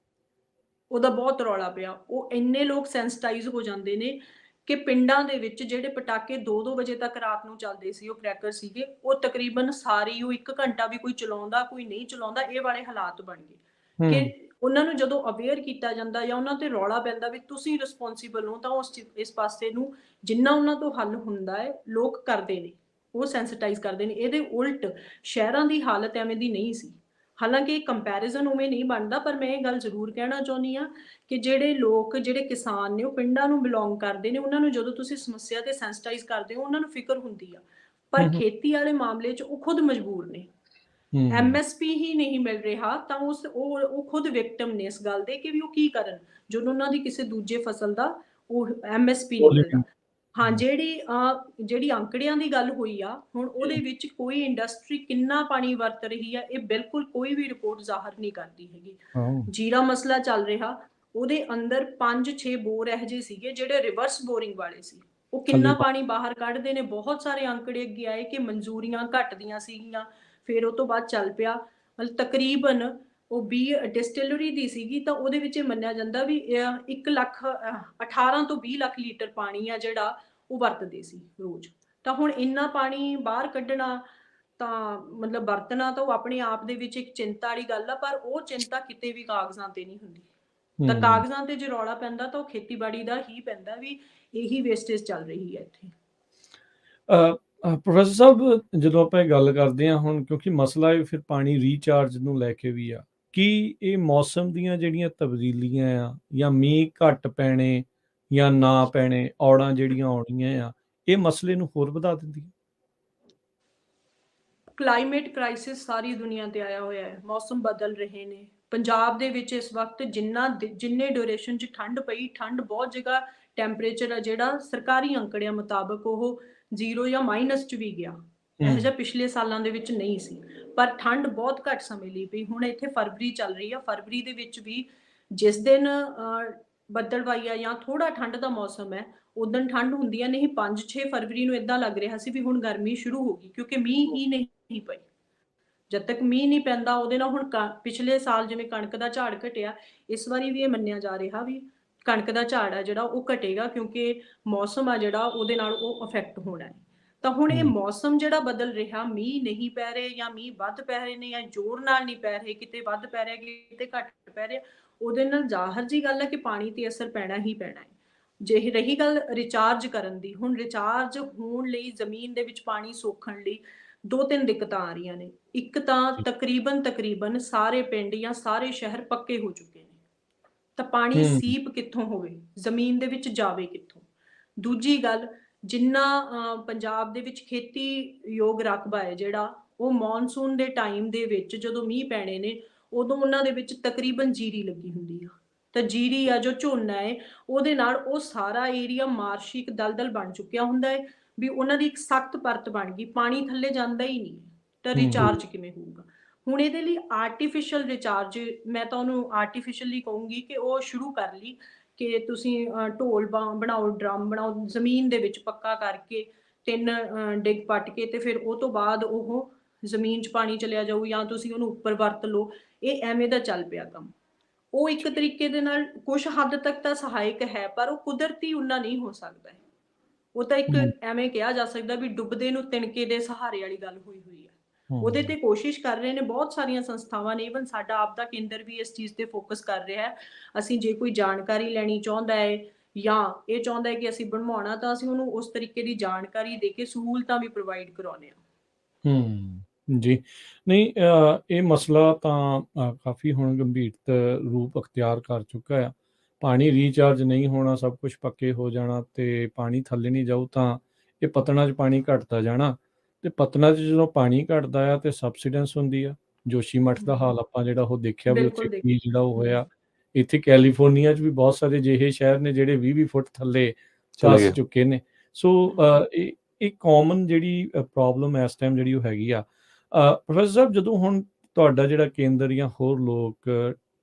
ਉਹਦਾ ਬਹੁਤ ਰੌਲਾ ਪਿਆ। ਉਹ ਇੰਨੇ ਲੋਕ ਸੈਂਸਿਟਾਈਜ਼ ਹੋ ਜਾਂਦੇ ਨੇ ਕਿ ਪਿੰਡਾਂ ਦੇ ਵਿੱਚ ਜਿਹੜੇ ਪਟਾਕੇ 2-2 ਵਜੇ ਤੱਕ ਰਾਤ ਨੂੰ ਚੱਲਦੇ ਸੀ, ਉਹ ਕ੍ਰੈਕਰ ਸੀਗੇ, ਉਹ ਤਕਰੀਬਨ ਸਾਰੇ ਉਹ 1 ਘੰਟਾ ਵੀ ਕੋਈ ਚਲਾਉਂਦਾ, ਕੋਈ ਨਹੀਂ ਚਲਾਉਂਦਾ, ਇਹ ਵਾਲੇ ਹਾਲਾਤ ਬਣ ਗਏ ਕਿ ਉਹਨਾਂ ਨੂੰ ਜਦੋਂ ਅਵੇਅਰ ਕੀਤਾ ਜਾਂਦਾ ਜਾਂ ਉਹਨਾਂ ਤੇ ਰੌਲਾ ਪੈਂਦਾ ਵੀ ਤੁਸੀਂ ਰਿਸਪੌਂਸਿਬਲ ਹੋ, ਤਾਂ ਇਸ ਪਾਸੇ ਨੂੰ ਜਿੰਨਾ ਉਹਨਾਂ ਤੋਂ ਹੱਲ ਹੁੰਦਾ ਹੈ ਲੋਕ ਕਰਦੇ ਨੇ, ਉਹ ਸੈਂਸਿਟਾਈਜ਼ ਕਰਦੇ ਨੇ। ਇਹਦੇ ਉਲਟ ਸ਼ਹਿਰਾਂ ਦੀ ਹਾਲਤ ਐਵੇਂ ਦੀ ਨਹੀਂ ਸੀ। ਹਾਲਾਂਕਿ ਕੰਪੈਰੀਜ਼ਨ ਉਵੇਂ ਨਹੀਂ ਬਣਦਾ, ਪਰ ਮੈਂ ਇਹ ਗੱਲ ਜ਼ਰੂਰ ਕਹਿਣਾ ਚਾਹੁੰਦੀ ਹਾਂ ਕਿ ਜਿਹੜੇ ਲੋਕ, ਜਿਹੜੇ ਕਿਸਾਨ ਨੇ, ਉਹ ਪਿੰਡਾਂ ਨੂੰ ਬਿਲੋਂਗ ਕਰਦੇ ਨੇ, ਉਹਨਾਂ ਨੂੰ ਜਦੋਂ ਤੁਸੀਂ ਸਮੱਸਿਆ ਤੇ ਸੈਂਸਿਟਾਈਜ਼ ਕਰਦੇ ਹੋ, ਉਹਨਾਂ ਨੂੰ ਫਿਕਰ ਹੁੰਦੀ ਆ। ਪਰ ਖੇਤੀ ਵਾਲੇ ਮਾਮਲੇ 'ਚ ਉਹ ਖੁਦ ਮਜਬੂਰ ਨੇ, MSP ਹੀ ਨਹੀਂ ਮਿਲ ਰਿਹਾ, ਤਾਂ ਉਹ ਖੁਦ ਵਿਕਟਮ ਨੇ ਇਸ ਗੱਲ ਦੇ ਕਿ ਵੀ ਉਹ ਕੀ ਕਰਨ ਜਦੋਂ ਉਹਨਾਂ ਦੀ ਕਿਸੇ ਦੂਜੇ ਫਸਲ ਦਾ ਉਹ MSP ਨਹੀਂ ਮਿਲਦਾ। ਹਾਂ, ਜਿਹੜੀ ਅੰਕੜਿਆਂ ਦੀ ਗੱਲ ਹੋਈ ਆ, ਹੁਣ ਉਹਦੇ ਵਿੱਚ ਕੋਈ ਇੰਡਸਟਰੀ ਕਿੰਨਾ ਪਾਣੀ ਵਰਤ ਰਹੀ ਆ, ਇਹ ਬਿਲਕੁਲ ਕੋਈ ਵੀ ਰਿਪੋਰਟ ਜ਼ਾਹਰ ਨਹੀਂ ਕਰਦੀ ਹੈਗੀ। ਜੀਰਾ ਮਸਲਾ ਚੱਲ ਰਿਹਾ, ਉਹਦੇ ਅੰਦਰ 5-6 ਬੋਰ ਇਹੋ ਜਿਹੇ ਸੀਗੇ ਜਿਹੜੇ ਰਿਵਰਸ ਬੋਰਿੰਗ ਵਾਲੇ ਸੀ, ਉਹ ਕਿੰਨਾ ਪਾਣੀ ਬਾਹਰ ਕੱਢਦੇ ਨੇ। ਬਹੁਤ ਸਾਰੇ ਅੰਕੜੇ ਅੱਗੇ ਆਏ ਕਿ ਮਨਜ਼ੂਰੀਆਂ ਘਟਦੀਆਂ ਸੀਗੀਆਂ, ਫਿਰ ਉਹ ਤੋਂ ਬਾਅਦ ਚੱਲ ਪਿਆ। ਮਤਲਬ ਤਕਰੀਬਨ ਉਹ 20 ਡਿਸਟਿਲਰੀ ਦੀ ਸੀਗੀ, ਤਾਂ ਉਹਦੇ ਵਿੱਚ ਇਹ ਮੰਨਿਆ ਜਾਂਦਾ ਵੀ 18 ਤੋਂ 20 ਲੱਖ ਲੀਟਰ ਪਾਣੀ ਆ ਜਿਹੜਾ ਉਹ ਵਰਤਦੇ ਸੀ ਰੋਜ਼। ਤਾਂ ਹੁਣ ਇੰਨਾ ਪਾਣੀ ਬਾਹਰ ਕੱਢਣਾ, ਤਾਂ ਮਤਲਬ ਵਰਤਣਾ, ਤਾਂ ਉਹ ਆਪਣੇ ਆਪ ਦੇ ਵਿੱਚ ਇੱਕ ਚਿੰਤਾ ਵਾਲੀ ਗੱਲ ਆ, ਪਰ ਉਹ ਚਿੰਤਾ ਕਿਤੇ ਵੀ ਕਾਗਜ਼ਾਂ ਤੇ ਨਹੀਂ ਹੁੰਦੀ। ਤਾਂ ਕਾਗਜ਼ਾਂ ਤੇ ਜੇ ਰੌਲਾ ਪੈਂਦਾ ਤਾਂ ਉਹ ਖੇਤੀਬਾੜੀ ਦਾ ਹੀ ਪੈਂਦਾ ਵੀ ਇਹੀ ਵੇਸਟੇਜ ਚੱਲ ਰਹੀ ਹੈ ਇੱਥੇ। ਪ੍ਰੋਫੈਸਰ ਸਾਹਿਬ, ਜਦੋਂ ਆਪਾਂ ਇਹ ਗੱਲ ਕਰਦੇ ਹਾਂ ਹੁਣ, ਕਿਉਂਕਿ ਮਸਲਾ ਇਹ ਫਿਰ ਪਾਣੀ ਰੀਚਾਰਜ ਨੂੰ ਲੈ ਕੇ ਵੀ ਆ, ਕੀ ਇਹ ਮੌਸਮ ਦੀਆਂ ਜਿਹੜੀਆਂ ਤਬਦੀਲੀਆਂ ਆ ਜਾਂ ਮੀਂਹ ਘੱਟ ਪੈਣੇ ਜਾਂ ਨਾ ਪੈਣੇ, ਔੜਾਂ ਜਿਹੜੀਆਂ ਆਉਣੀਆਂ ਆ, ਇਹ ਮਸਲੇ ਨੂੰ ਹੋਰ ਵਧਾ ਦਿੰਦੀ? ਕਲਾਈਮੇਟ ਕ੍ਰਾਈਸਿਸ ਸਾਰੀ ਦੁਨੀਆ ਤੇ ਆਇਆ ਹੋਇਆ ਹੈ, ਮੌਸਮ ਬਦਲ ਰਹੇ ਨੇ। ਪੰਜਾਬ ਦੇ ਵਿੱਚ ਇਸ ਵਕਤ ਜਿੰਨੇ ਡਿਊਰੇਸ਼ਨ 'ਚ ਠੰਡ ਪਈ, ਠੰਡ ਬਹੁਤ ਜਗ੍ਹਾ ਟੈਂਪਰੇਚਰ ਆ ਜਿਹੜਾ ਸਰਕਾਰੀ ਅੰਕੜਿਆਂ ਮੁਤਾਬਕ ਉਹ 0 ਜਾਂ ਮਾਈਨਸ 'ਚ ਵੀ ਗਿਆ। ਇਹੋ ਜਿਹਾ ਪਿਛਲੇ ਸਾਲਾਂ ਦੇ ਵਿੱਚ ਨਹੀਂ ਸੀ, ਪਰ ਠੰਡ ਬਹੁਤ ਘੱਟ ਸਮੇਂ ਲਈ ਪਈ। ਹੁਣ ਇੱਥੇ ਫਰਵਰੀ ਚੱਲ ਰਹੀ ਆ, ਫਰਵਰੀ ਦੇ ਵਿੱਚ ਵੀ ਜਿਸ ਦਿਨ ਬੱਦਲਵਾਈ ਆ ਜਾਂ ਥੋੜਾ ਠੰਡ ਦਾ ਮੌਸਮ ਹੈ, ਉਦੋਂ ਠੰਡ ਹੁੰਦੀ ਆ, ਨਹੀਂ 5-6 ਫਰਵਰੀ ਨੂੰ ਇਦਾਂ ਲੱਗ ਰਿਹਾ ਸੀ ਵੀ ਹੁਣ ਗਰਮੀ ਸ਼ੁਰੂ ਹੋ ਗਈ, ਕਿਉਂਕਿ ਮੀਂਹ ਹੀ ਨਹੀਂ ਪਈ। ਜਦ ਤੱਕ ਮੀਂਹ ਨਹੀਂ ਪੈਂਦਾ ਉਹਦੇ ਨਾਲ ਹੁਣ ਪਿਛਲੇ ਸਾਲ ਜਿਵੇਂ ਕਣਕ ਦਾ ਝਾੜ ਘਟਿਆ, ਇਸ ਵਾਰੀ ਵੀ ਇਹ ਮੰਨਿਆ ਜਾ ਰਿਹਾ ਵੀ ਕਣਕ ਦਾ ਝਾੜ ਆ ਜਿਹੜਾ ਉਹ ਘਟੇਗਾ, ਕਿਉਂਕਿ ਮੌਸਮ ਆ ਜਿਹੜਾ ਉਹਦੇ ਨਾਲ ਉਹ ਅਫੈਕਟ ਹੋਣਾ ਹੈ। ਤਾਂ ਹੁਣ ਇਹ ਮੌਸਮ ਜਿਹੜਾ ਬਦਲ ਰਿਹਾ, ਮੀਂਹ ਨਹੀਂ ਪੈ ਰਹੇ ਜਾਂ ਮੀਂਹ ਵੱਧ ਪੈ ਰਹੇ ਨੇ ਜਾਂ ਜ਼ੋਰ ਨਾਲ ਨਹੀਂ ਪੈ ਰਹੇ, ਕਿਤੇ ਵੱਧ ਪੈ ਰਿਹਾ ਕਿਤੇ ਘੱਟ ਪੈ ਰਿਹਾ, ਉਹਦੇ ਨਾਲ ਜ਼ਾਹਰ ਜੀ ਗੱਲ ਹੈ ਕਿ ਪਾਣੀ ਤੇ ਅਸਰ ਪੈਣਾ ਹੀ ਪੈਣਾ ਹੈ। ਜੇ ਰਹੀ ਗੱਲ ਰਿਚਾਰਜ ਕਰਨ ਦੀ, ਹੁਣ ਰਿਚਾਰਜ ਹੋਣ ਲਈ ਜ਼ਮੀਨ ਦੇ ਵਿੱਚ ਪਾਣੀ ਸੋਖਣ ਲਈ 2-3 ਦਿੱਕਤਾਂ ਆ ਰਹੀਆਂ ਨੇ। ਇੱਕ ਤਾਂ ਤਕਰੀਬਨ ਸਾਰੇ ਪਿੰਡ ਜਾਂ ਸਾਰੇ ਸ਼ਹਿਰ ਪੱਕੇ ਹੋ ਚੁੱਕੇ ਨੇ, ਤਾਂ ਪਾਣੀ ਸੀਪ ਕਿੱਥੋਂ ਹੋਵੇ, ਜ਼ਮੀਨ ਦੇ ਵਿੱਚ ਜਾਵੇ ਕਿੱਥੋਂ। ਦੂਜੀ ਗੱਲ, ਜਿੰਨਾ ਪੰਜਾਬ ਦੇ ਵਿੱਚ ਖੇਤੀ ਯੋਗ ਰਕਬਾ ਹੈ ਜਿਹੜਾ, ਉਹ ਮੌਨਸੂਨ ਦੇ ਟਾਈਮ ਦੇ ਵਿੱਚ ਜਦੋਂ ਮੀਂਹ ਪੈਣੇ ਨੇ ਉਦੋਂ ਉਹਨਾਂ ਦੇ ਵਿੱਚ ਤਕਰੀਬਨ ਜੀਰੀ ਲੱਗੀ ਹੁੰਦੀ ਆ। ਤਾਂ ਜੀਰੀ ਆ ਜੋ ਝੋਨਾ ਹੈ, ਉਹਦੇ ਨਾਲ ਉਹ ਸਾਰਾ ਏਰੀਆ ਮਾਰਸ਼ੀ ਇੱਕ ਦਲਦਲ ਬਣ ਚੁੱਕਿਆ ਹੁੰਦਾ ਹੈ ਵੀ ਉਹਨਾਂ ਦੀ ਇੱਕ ਸਖਤ ਪਰਤ ਬਣ ਗਈ, ਪਾਣੀ ਥੱਲੇ ਜਾਂਦਾ ਹੀ ਨਹੀਂ, ਤਾਂ ਰਿਚਾਰਜ ਕਿਵੇਂ ਹੋਊਗਾ। ਹੁਣ ਇਹਦੇ ਲਈ ਆਰਟੀਫਿਸ਼ਲ ਰਿਚਾਰਜ, ਮੈਂ ਤਾਂ ਉਹਨੂੰ ਆਰਟੀਫਿਸ਼ਲੀ ਕਹੂੰਗੀ ਕਿ ਉਹ ਸ਼ੁਰੂ ਕਰ ਲਈ ਕਿ ਤੁਸੀਂ ਢੋਲ ਬਣਾਓ, ਡਰਮ ਬਣਾਓ, ਜ਼ਮੀਨ ਦੇ ਵਿੱਚ ਪੱਕਾ ਕਰਕੇ 3 ਡਿੱਗ ਪੱਟ ਕੇ, ਤੇ ਫਿਰ ਉਹ ਤੋਂ ਬਾਅਦ ਉਹ ਜ਼ਮੀਨ 'ਚ ਪਾਣੀ ਚਲਿਆ ਜਾਊ ਜਾਂ ਤੁਸੀਂ ਉਹਨੂੰ ਉੱਪਰ ਵਰਤ ਲਓ। ਇਹ ਐਵੇਂ ਦਾ ਚੱਲ ਪਿਆ ਕੰਮ। ਉਹ ਇੱਕ ਤਰੀਕੇ ਦੇ ਨਾਲ ਕੁਝ ਹੱਦ ਤੱਕ ਤਾਂ ਸਹਾਇਕ ਹੈ, ਪਰ ਉਹ ਕੁਦਰਤੀ ਉਨਾ ਨਹੀਂ ਹੋ ਸਕਦਾ ਹੈ। ਉਹ ਤਾਂ ਇੱਕ ਐਵੇਂ ਕਿਹਾ ਜਾ ਸਕਦਾ ਵੀ ਡੁੱਬਦੇ ਨੂੰ ਤਿਣਕੇ ਦੇ ਸਹਾਰੇ ਵਾਲੀ ਗੱਲ ਹੋਈ ਹੋਈ ਹੈ। ਉਹਦੇ ਤੇ ਕੋਸ਼ਿਸ਼ ਕਰ ਰਹੇ ਨੇ ਬਹੁਤ ਸਾਰੀਆਂ ਸੰਸਥਾਵਾਂ ਨੇ, ਈਵਨ ਸਾਡਾ ਆਪਦਾ ਕੇਂਦਰ ਵੀ ਇਸ ਚੀਜ਼ ਤੇ ਫੋਕਸ ਕਰ ਰਿਹਾ ਹੈ। ਅਸੀਂ ਜੇ ਕੋਈ ਜਾਣਕਾਰੀ ਲੈਣੀ ਚਾਹੁੰਦਾ ਹੈ ਜਾਂ ਇਹ ਚਾਹੁੰਦਾ ਹੈ ਕਿ ਅਸੀਂ ਬਣਵਾਉਣਾ, ਤਾਂ ਅਸੀਂ ਉਹਨੂੰ ਉਸ ਤਰੀਕੇ ਦੀ ਜਾਣਕਾਰੀ ਦੇ ਕੇ ਸਹੂਲਤਾਂ ਵੀ ਪ੍ਰੋਵਾਈਡ ਕਰਾਉਂਦੇ ਹਾਂ। ਜੀ। ਨਹੀਂ, ਇਹ ਮਸਲਾ ਤਾਂ ਕਾਫੀ ਹੁਣ ਗੰਭੀਰਤ ਰੂਪ ਅਖਤਿਆਰ ਕਰ ਚੁੱਕਾ ਆ। ਪਾਣੀ ਰੀਚਾਰਜ ਨਹੀਂ ਹੋਣਾ, ਸਭ ਕੁਝ ਪੱਕੇ ਹੋ ਜਾਣਾ ਤੇ ਪਾਣੀ ਥੱਲੇ ਨਹੀਂ ਜਾਊ, ਤਾਂ ਇਹ ਪਤਨਾਂ 'ਚ ਪਾਣੀ ਘਟਦਾ ਜਾਣਾ, ਤੇ ਪਤਨਾਂ 'ਚ ਜਦੋਂ ਪਾਣੀ ਘਟਦਾ ਆ ਤੇ ਸਬਸਿਡੈਂਸ ਹੁੰਦੀ ਆ। ਜੋਸ਼ੀਮਠ ਦਾ ਹਾਲ ਆਪਾਂ ਜਿਹੜਾ ਉਹ ਦੇਖਿਆ ਵੀ ਉੱਥੇ ਕੀ ਜਿਹੜਾ ਉਹ ਹੋਇਆ। ਇੱਥੇ ਕੈਲੀਫੋਰਨੀਆ 'ਚ ਵੀ ਬਹੁਤ ਸਾਰੇ ਅਜਿਹੇ ਸ਼ਹਿਰ ਨੇ ਜਿਹੜੇ 20-20 ਫੁੱਟ ਥੱਲੇ ਧੱਸ ਚੁੱਕੇ ਨੇ। ਸੋ ਇਹ ਕਾਮਨ ਜਿਹੜੀ ਪ੍ਰੋਬਲਮ ਇਸ ਟਾਈਮ ਜਿਹੜੀ ਉਹ ਹੈਗੀ ਆ। ਪ੍ਰੋਫੈਸਰ ਸਾਹਿਬ, ਜਦੋਂ ਹੁਣ ਤੁਹਾਡਾ ਜਿਹੜਾ ਕੇਂਦਰ ਜਾਂ ਹੋਰ ਲੋਕ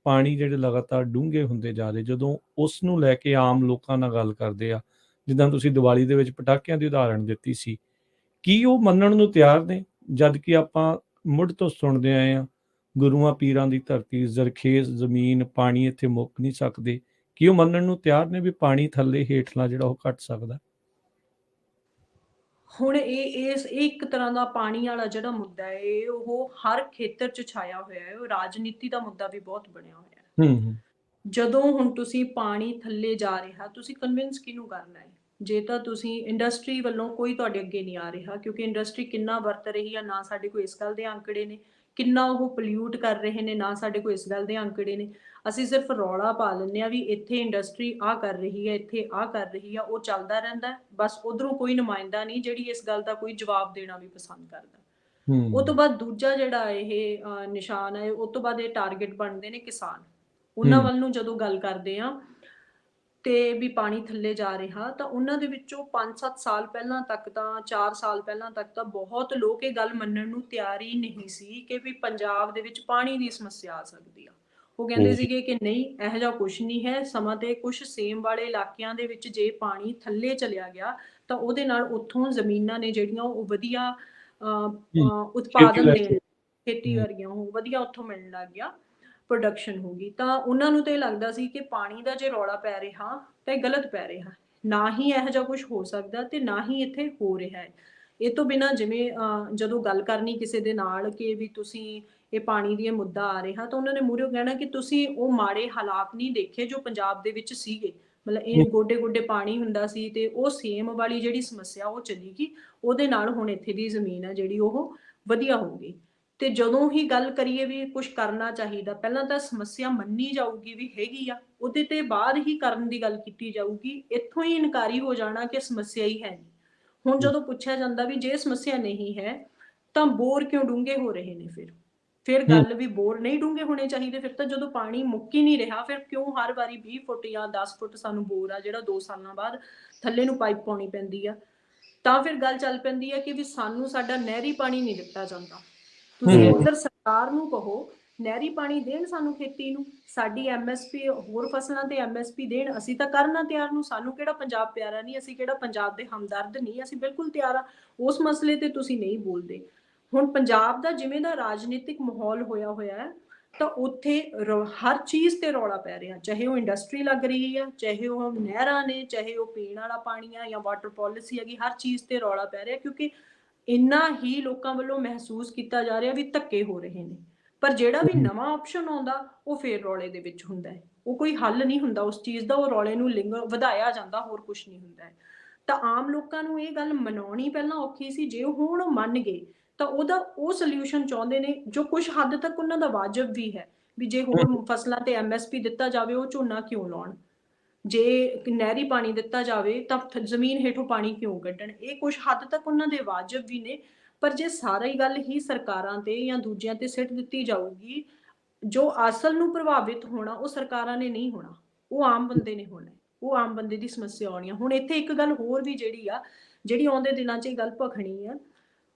ਪਾਣੀ ਜਿਹੜੇ ਲਗਾਤਾਰ ਡੂੰਘੇ ਹੁੰਦੇ ਜਾ ਰਹੇ, ਜਦੋਂ ਉਸ ਨੂੰ ਲੈ ਕੇ ਆਮ ਲੋਕਾਂ ਨਾਲ ਗੱਲ ਕਰਦੇ ਆ, ਜਿੱਦਾਂ ਤੁਸੀਂ ਦੀਵਾਲੀ ਦੇ ਵਿੱਚ ਪਟਾਕਿਆਂ ਦੀ ਉਦਾਹਰਣ ਦਿੱਤੀ ਸੀ, ਕੀ ਉਹ ਮੰਨਣ ਨੂੰ ਤਿਆਰ ਨੇ? ਜਦ ਕਿ ਆਪਾਂ ਮੁੱਢ ਤੋਂ ਸੁਣਦੇ ਆਏ ਹਾਂ, ਗੁਰੂਆਂ ਪੀਰਾਂ ਦੀ ਧਰਤੀ, ਜ਼ਰਖੇਜ਼ ਜ਼ਮੀਨ, ਪਾਣੀ ਇੱਥੇ ਮੁੱਕ ਨਹੀਂ ਸਕਦੇ। ਕੀ ਉਹ ਮੰਨਣ ਨੂੰ ਤਿਆਰ ਨੇ ਵੀ ਪਾਣੀ ਥੱਲੇ ਹੇਠਲਾ ਜਿਹੜਾ ਉਹ ਘਟ ਸਕਦਾ? ਹੁਣ ਇਹ ਇੱਕ ਤਰ੍ਹਾਂ ਦਾ ਪਾਣੀ ਵਾਲਾ ਜਿਹੜਾ ਮੁੱਦਾ ਹੈ, ਉਹ ਹਰ ਖੇਤਰ 'ਚ ਛਾਇਆ ਹੋਇਆ ਹੈ। ਉਹ ਰਾਜਨੀਤੀ ਦਾ ਮੁੱਦਾ ਵੀ ਬਹੁਤ ਬਣਿਆ ਹੋਇਆ ਹੈ। ਜਦੋਂ ਹੁਣ ਤੁਸੀਂ ਪਾਣੀ ਥੱਲੇ ਜਾ ਰਿਹਾ, ਤੁਸੀਂ ਕਨਵਿੰਸ ਕਿਹਨੂੰ ਕਰਨਾ ਹੈ? ਜੇ ਤਾਂ ਤੁਸੀਂ ਇੰਡਸਟਰੀ ਵੱਲੋਂ ਕੋਈ ਤੁਹਾਡੇ ਅੱਗੇ ਨਹੀਂ ਆ ਰਿਹਾ, ਕਿਉਂਕਿ ਇੰਡਸਟਰੀ ਕਿੰਨਾ ਵਰਤ ਰਹੀ ਆ, ਨਾ ਸਾਡੇ ਕੋਲ ਇਸ ਗੱਲ ਦੇ ਅੰਕੜੇ ਨੇ। ਕਿੰਨਾ ਉਹ ਪੋਲਿਊਟ ਕਰ ਰਹੇ ਨੇ, ਨਾ ਸਾਡੇ ਕੋਲ ਇਸ ਗੱਲ ਦੇ ਅੰਕੜੇ ਨੇ। ਅਸੀਂ ਸਿਰਫ ਰੌਲਾ ਪਾ ਲੈਂਦੇ ਹਾਂ ਵੀ ਇੱਥੇ ਇੰਡਸਟਰੀ ਆਹ ਕਰ ਰਹੀ ਹੈ, ਇੱਥੇ ਆਹ ਕਰ ਰਹੀ ਆ, ਉਹ ਚੱਲਦਾ ਰਹਿੰਦਾ। ਬਸ ਉਧਰੋਂ ਕੋਈ ਨੁਮਾਇੰਦਾ ਨਹੀਂ ਜਿਹੜੀ ਇਸ ਗੱਲ ਦਾ ਕੋਈ ਜਵਾਬ ਦੇਣਾ ਵੀ ਪਸੰਦ ਕਰਦਾ। ਉਹ ਤੋਂ ਬਾਅਦ ਦੂਜਾ ਜਿਹੜਾ ਇਹ ਨਿਸ਼ਾਨ ਹੈ, ਉਹ ਤੋਂ ਬਾਅਦ ਇਹ ਟਾਰਗੇਟ ਬਣਦੇ ਨੇ ਕਿਸਾਨ। ਉਹਨਾਂ ਵੱਲ ਨੂੰ ਜਦੋਂ ਗੱਲ ਕਰਦੇ ਆ ਤੇ ਵੀ ਪਾਣੀ ਥੱਲੇ ਜਾ ਰਿਹਾ, ਤਾਂ ਉਹਨਾਂ ਦੇ ਵਿੱਚੋਂ 5-7 ਸਾਲ ਪਹਿਲਾਂ ਤੱਕ ਤਾਂ 4 ਸਾਲ ਪਹਿਲਾਂ ਤੱਕ ਤਾਂ ਬਹੁਤ ਲੋਕ ਇਹ ਗੱਲ ਮੰਨਣ ਨੂੰ ਤਿਆਰ ਹੀ ਨਹੀਂ ਸੀ ਕਿ ਵੀ ਪੰਜਾਬ ਦੇ ਵਿੱਚ ਪਾਣੀ ਦੀ ਸਮੱਸਿਆ ਆ ਸਕਦੀ ਆ। ਉਹ ਕਹਿੰਦੇ ਸੀਗੇ ਕਿ ਨਹੀਂ, ਇਹੋ ਜਿਹਾ ਕੁਛ ਨਹੀਂ ਹੈ। ਸਮਾਂ ਤੇ ਕੁਛ ਸੇਮ ਵਾਲੇ ਇਲਾਕਿਆਂ ਦੇ ਵਿੱਚ ਜੇ ਪਾਣੀ ਥੱਲੇ ਚਲਿਆ ਗਿਆ ਤਾਂ ਉਹਦੇ ਨਾਲ ਉੱਥੋਂ ਜ਼ਮੀਨਾਂ ਨੇ ਜਿਹੜੀਆਂ ਉਹ ਵਧੀਆ ਉਤਪਾਦਨ ਦੇਣ, ਖੇਤੀ ਵਰਗੀਆਂ ਉਹ ਵਧੀਆ ਉੱਥੋਂ ਮਿਲਣ ਲੱਗ ਗਿਆ, ਪ੍ਰੋਡਕਸ਼ਨ ਹੋ ਗਈ। ਤਾਂ ਉਹਨਾਂ ਨੂੰ ਤਾਂ ਇਹ ਲੱਗਦਾ ਸੀ ਕਿ ਪਾਣੀ ਦਾ ਜੇ ਰੌਲਾ ਪੈ ਰਿਹਾ ਤਾਂ ਇਹ ਗਲਤ ਪੈ ਰਿਹਾ, ਨਾ ਹੀ ਇਹੋ ਜਿਹਾ ਕੁਛ ਹੋ ਸਕਦਾ ਤੇ ਨਾ ਹੀ ਇੱਥੇ ਹੋ ਰਿਹਾ ਹੈ। ਇਹ ਤੋਂ ਬਿਨਾਂ ਜਿਵੇਂ ਜਦੋਂ ਗੱਲ ਕਰਨੀ ਕਿਸੇ ਦੇ ਨਾਲ ਕਿ ਵੀ ਤੁਸੀਂ ਇਹ ਪਾਣੀ ਦੀ ਮੁੱਦਾ ਆ ਰਿਹਾ, ਤਾਂ ਉਹਨਾਂ ਨੇ ਮੂਹਰੋਂ ਕਹਿਣਾ ਕਿ ਤੁਸੀਂ ਉਹ ਮਾੜੇ ਹਾਲਾਤ ਨਹੀਂ ਦੇਖੇ ਜੋ ਪੰਜਾਬ ਦੇ ਵਿੱਚ ਸੀਗੇ। ਮਤਲਬ ਇਹ ਗੋਡੇ ਪਾਣੀ ਹੁੰਦਾ ਸੀ ਤੇ ਉਹ ਸੇਮ ਵਾਲੀ ਜਿਹੜੀ ਸਮੱਸਿਆ ਉਹ ਚਲੀ ਗਈ, ਉਹਦੇ ਨਾਲ ਹੁਣ ਇੱਥੇ ਦੀ ਜ਼ਮੀਨ ਆ ਜਿਹੜੀ ਉਹ ਵਧੀਆ ਹੋ ਗਈ। ਤੇ ਜਦੋਂ ਹੀ ਗੱਲ ਕਰੀਏ ਵੀ ਕੁਝ ਕਰਨਾ ਚਾਹੀਦਾ, ਪਹਿਲਾਂ ਤਾਂ ਸਮੱਸਿਆ ਮੰਨੀ ਜਾਊਗੀ ਵੀ ਹੈਗੀ ਆ, ਉਹਦੇ ਤੇ ਬਾਅਦ ਹੀ ਕਰਨ ਦੀ ਗੱਲ ਕੀਤੀ ਜਾਊਗੀ। ਇੱਥੋਂ ਹੀ ਇਨਕਾਰੀ ਹੋ ਜਾਣਾ ਕਿ ਸਮੱਸਿਆ ਹੀ ਹੈ ਨਹੀਂ। ਹੁਣ ਜਦੋਂ ਪੁੱਛਿਆ ਜਾਂਦਾ ਵੀ ਜੇ ਸਮੱਸਿਆ ਨਹੀਂ ਹੈ ਤਾਂ ਬੋਰ ਕਿਉਂ ਡੂੰਘੇ ਹੋ ਰਹੇ ਨੇ, ਫਿਰ ਗੱਲ ਵੀ ਬੋਰ ਨਹੀਂ ਡੂੰਘੇ ਹੋਣੇ ਚਾਹੀਦੇ। ਫਿਰ ਤਾਂ ਜਦੋਂ ਪਾਣੀ ਮੁੱਕ ਹੀ ਨਹੀਂ ਰਿਹਾ, ਫਿਰ ਕਿਉਂ ਹਰ ਵਾਰੀ 20 ਫੁੱਟ ਜਾਂ 10 ਫੁੱਟ ਸਾਨੂੰ ਬੋਰ ਆ ਜਿਹੜਾ 2 ਸਾਲਾਂ ਬਾਅਦ ਥੱਲੇ ਨੂੰ ਪਾਈਪ ਪਾਉਣੀ ਪੈਂਦੀ ਆ। ਤਾਂ ਫਿਰ ਗੱਲ ਚੱਲ ਪੈਂਦੀ ਹੈ ਕਿ ਵੀ ਸਾਨੂੰ ਸਾਡਾ ਨਹਿਰੀ ਪਾਣੀ ਨਹੀਂ ਦਿੱਤਾ ਜਾਂਦਾ। ਤੁਸੀਂ ਉਧਰ ਸਰਕਾਰ ਨੂੰ ਕਹੋ ਨਹਿਰੀ ਪਾਣੀ ਦੇਣ ਸਾਨੂੰ, ਖੇਤੀ ਨੂੰ, ਸਾਡੀ ਐਮਐਸਪੀ ਹੋਰ ਫਸਲਾਂ ਤੇ ਐਮਐਸਪੀ ਦੇਣ। ਅਸੀਂ ਤਾਂ ਕਰਨਾ ਤਿਆਰ ਨੂੰ, ਸਾਨੂੰ ਕਿਹੜਾ ਪੰਜਾਬ ਪਿਆਰਾ ਨਹੀਂ, ਅਸੀਂ ਕਿਹੜਾ ਪੰਜਾਬ ਦੇ ਹਮਦਰਦ ਨਹੀਂ, ਅਸੀਂ ਬਿਲਕੁਲ ਤਿਆਰ ਆ। ਉਸ ਮਸਲੇ ਤੇ ਤੁਸੀਂ ਨਹੀਂ ਬੋਲਦੇ। ਹੁਣ ਪੰਜਾਬ ਦਾ ਜਿਵੇਂ ਦਾ ਰਾਜਨੀਤਿਕ ਮਾਹੌਲ ਹੋਇਆ ਹੈ ਤਾਂ ਉੱਥੇ ਹਰ ਚੀਜ਼ ਤੇ ਰੌਲਾ ਪੈ ਰਿਹਾ, ਚਾਹੇ ਉਹ ਇੰਡਸਟਰੀ ਲੱਗ ਰਹੀ ਆ, ਚਾਹੇ ਉਹ ਨਹਿਰਾਂ ਨੇ, ਚਾਹੇ ਉਹ ਪੀਣ ਵਾਲਾ ਪਾਣੀ ਆ ਜਾਂ ਵਾਟਰ ਪੋਲਿਸੀ ਹੈਗੀ, ਹਰ ਚੀਜ਼ ਤੇ ਰੌਲਾ ਪੈ ਰਿਹਾ ਕਿਉਂਕਿ ਇੰਨਾ ਹੀ ਲੋਕਾਂ ਵੱਲੋਂ ਮਹਿਸੂਸ ਕੀਤਾ ਜਾ ਰਿਹਾ ਵੀ ਧੱਕੇ ਹੋ ਰਹੇ ਨੇ। ਪਰ ਜਿਹੜਾ ਵੀ ਨਵਾਂ ਆਪਸ਼ਨ ਆਉਂਦਾ ਉਹ ਫੇਰ ਰੌਲੇ ਦੇ ਵਿੱਚ ਹੁੰਦਾ ਹੈ, ਉਹ ਕੋਈ ਹੱਲ ਨਹੀਂ ਹੁੰਦਾ ਉਸ ਚੀਜ਼ ਦਾ, ਉਹ ਰੌਲੇ ਨੂੰ ਵਧਾਇਆ ਜਾਂਦਾ, ਹੋਰ ਕੁਝ ਨਹੀਂ ਹੁੰਦਾ ਹੈ। ਤਾਂ ਆਮ ਲੋਕਾਂ ਨੂੰ ਇਹ ਗੱਲ ਮਨਾਉਣੀ ਪਹਿਲਾਂ ਔਖੀ ਸੀ, ਜੇ ਹੁਣ ਉਹ ਮੰਨ ਗਏ ਤਾਂ ਉਹਦਾ ਉਹ ਸੋਲਿਊਸ਼ਨ ਚਾਹੁੰਦੇ ਨੇ ਜੋ ਕੁਝ ਹੱਦ ਤੱਕ ਉਹਨਾਂ ਦਾ ਵਾਜਬ ਵੀ ਹੈ ਵੀ ਜੇ ਹੋਰ ਫਸਲਾਂ ਤੇ ਐਮਐਸਪੀ ਦਿੱਤਾ ਜਾਵੇ ਉਹ ਝੋਨਾ ਕਿਉਂ ਲਾਉਣ, ਜੇ ਨਹਿਰੀ ਪਾਣੀ ਦਿੱਤਾ ਜਾਵੇ ਤਾਂ ਜ਼ਮੀਨ ਹੇਠੋਂ ਪਾਣੀ ਕਿਉਂ ਕੱਢਣ। ਇਹ ਕੁਝ ਹੱਦ ਤੱਕ ਉਹਨਾਂ ਦੇ ਵਾਜਬ ਵੀ ਨੇ। ਪਰ ਜੇ ਸਾਰੀ ਗੱਲ ਹੀ ਸਰਕਾਰਾਂ ਤੇ ਜਾਂ ਦੂਜਿਆਂ ਤੇ ਸਿੱਟ ਦਿੱਤੀ ਜਾਊਗੀ, ਜੋ ਅਸਲ ਨੂੰ ਪ੍ਰਭਾਵਿਤ ਹੋਣਾ ਉਹ ਸਰਕਾਰਾਂ ਨੇ ਨਹੀਂ ਹੋਣਾ, ਉਹ ਆਮ ਬੰਦੇ ਨੇ ਹੋਣਾ, ਉਹ ਆਮ ਬੰਦੇ ਦੀ ਸਮੱਸਿਆ ਆਉਣੀ ਆ। ਹੁਣ ਇੱਥੇ ਇੱਕ ਗੱਲ ਹੋਰ ਵੀ ਜਿਹੜੀ ਆਉਂਦੇ ਦਿਨਾਂ 'ਚ ਇਹ ਗੱਲ ਭਖਣੀ ਆ,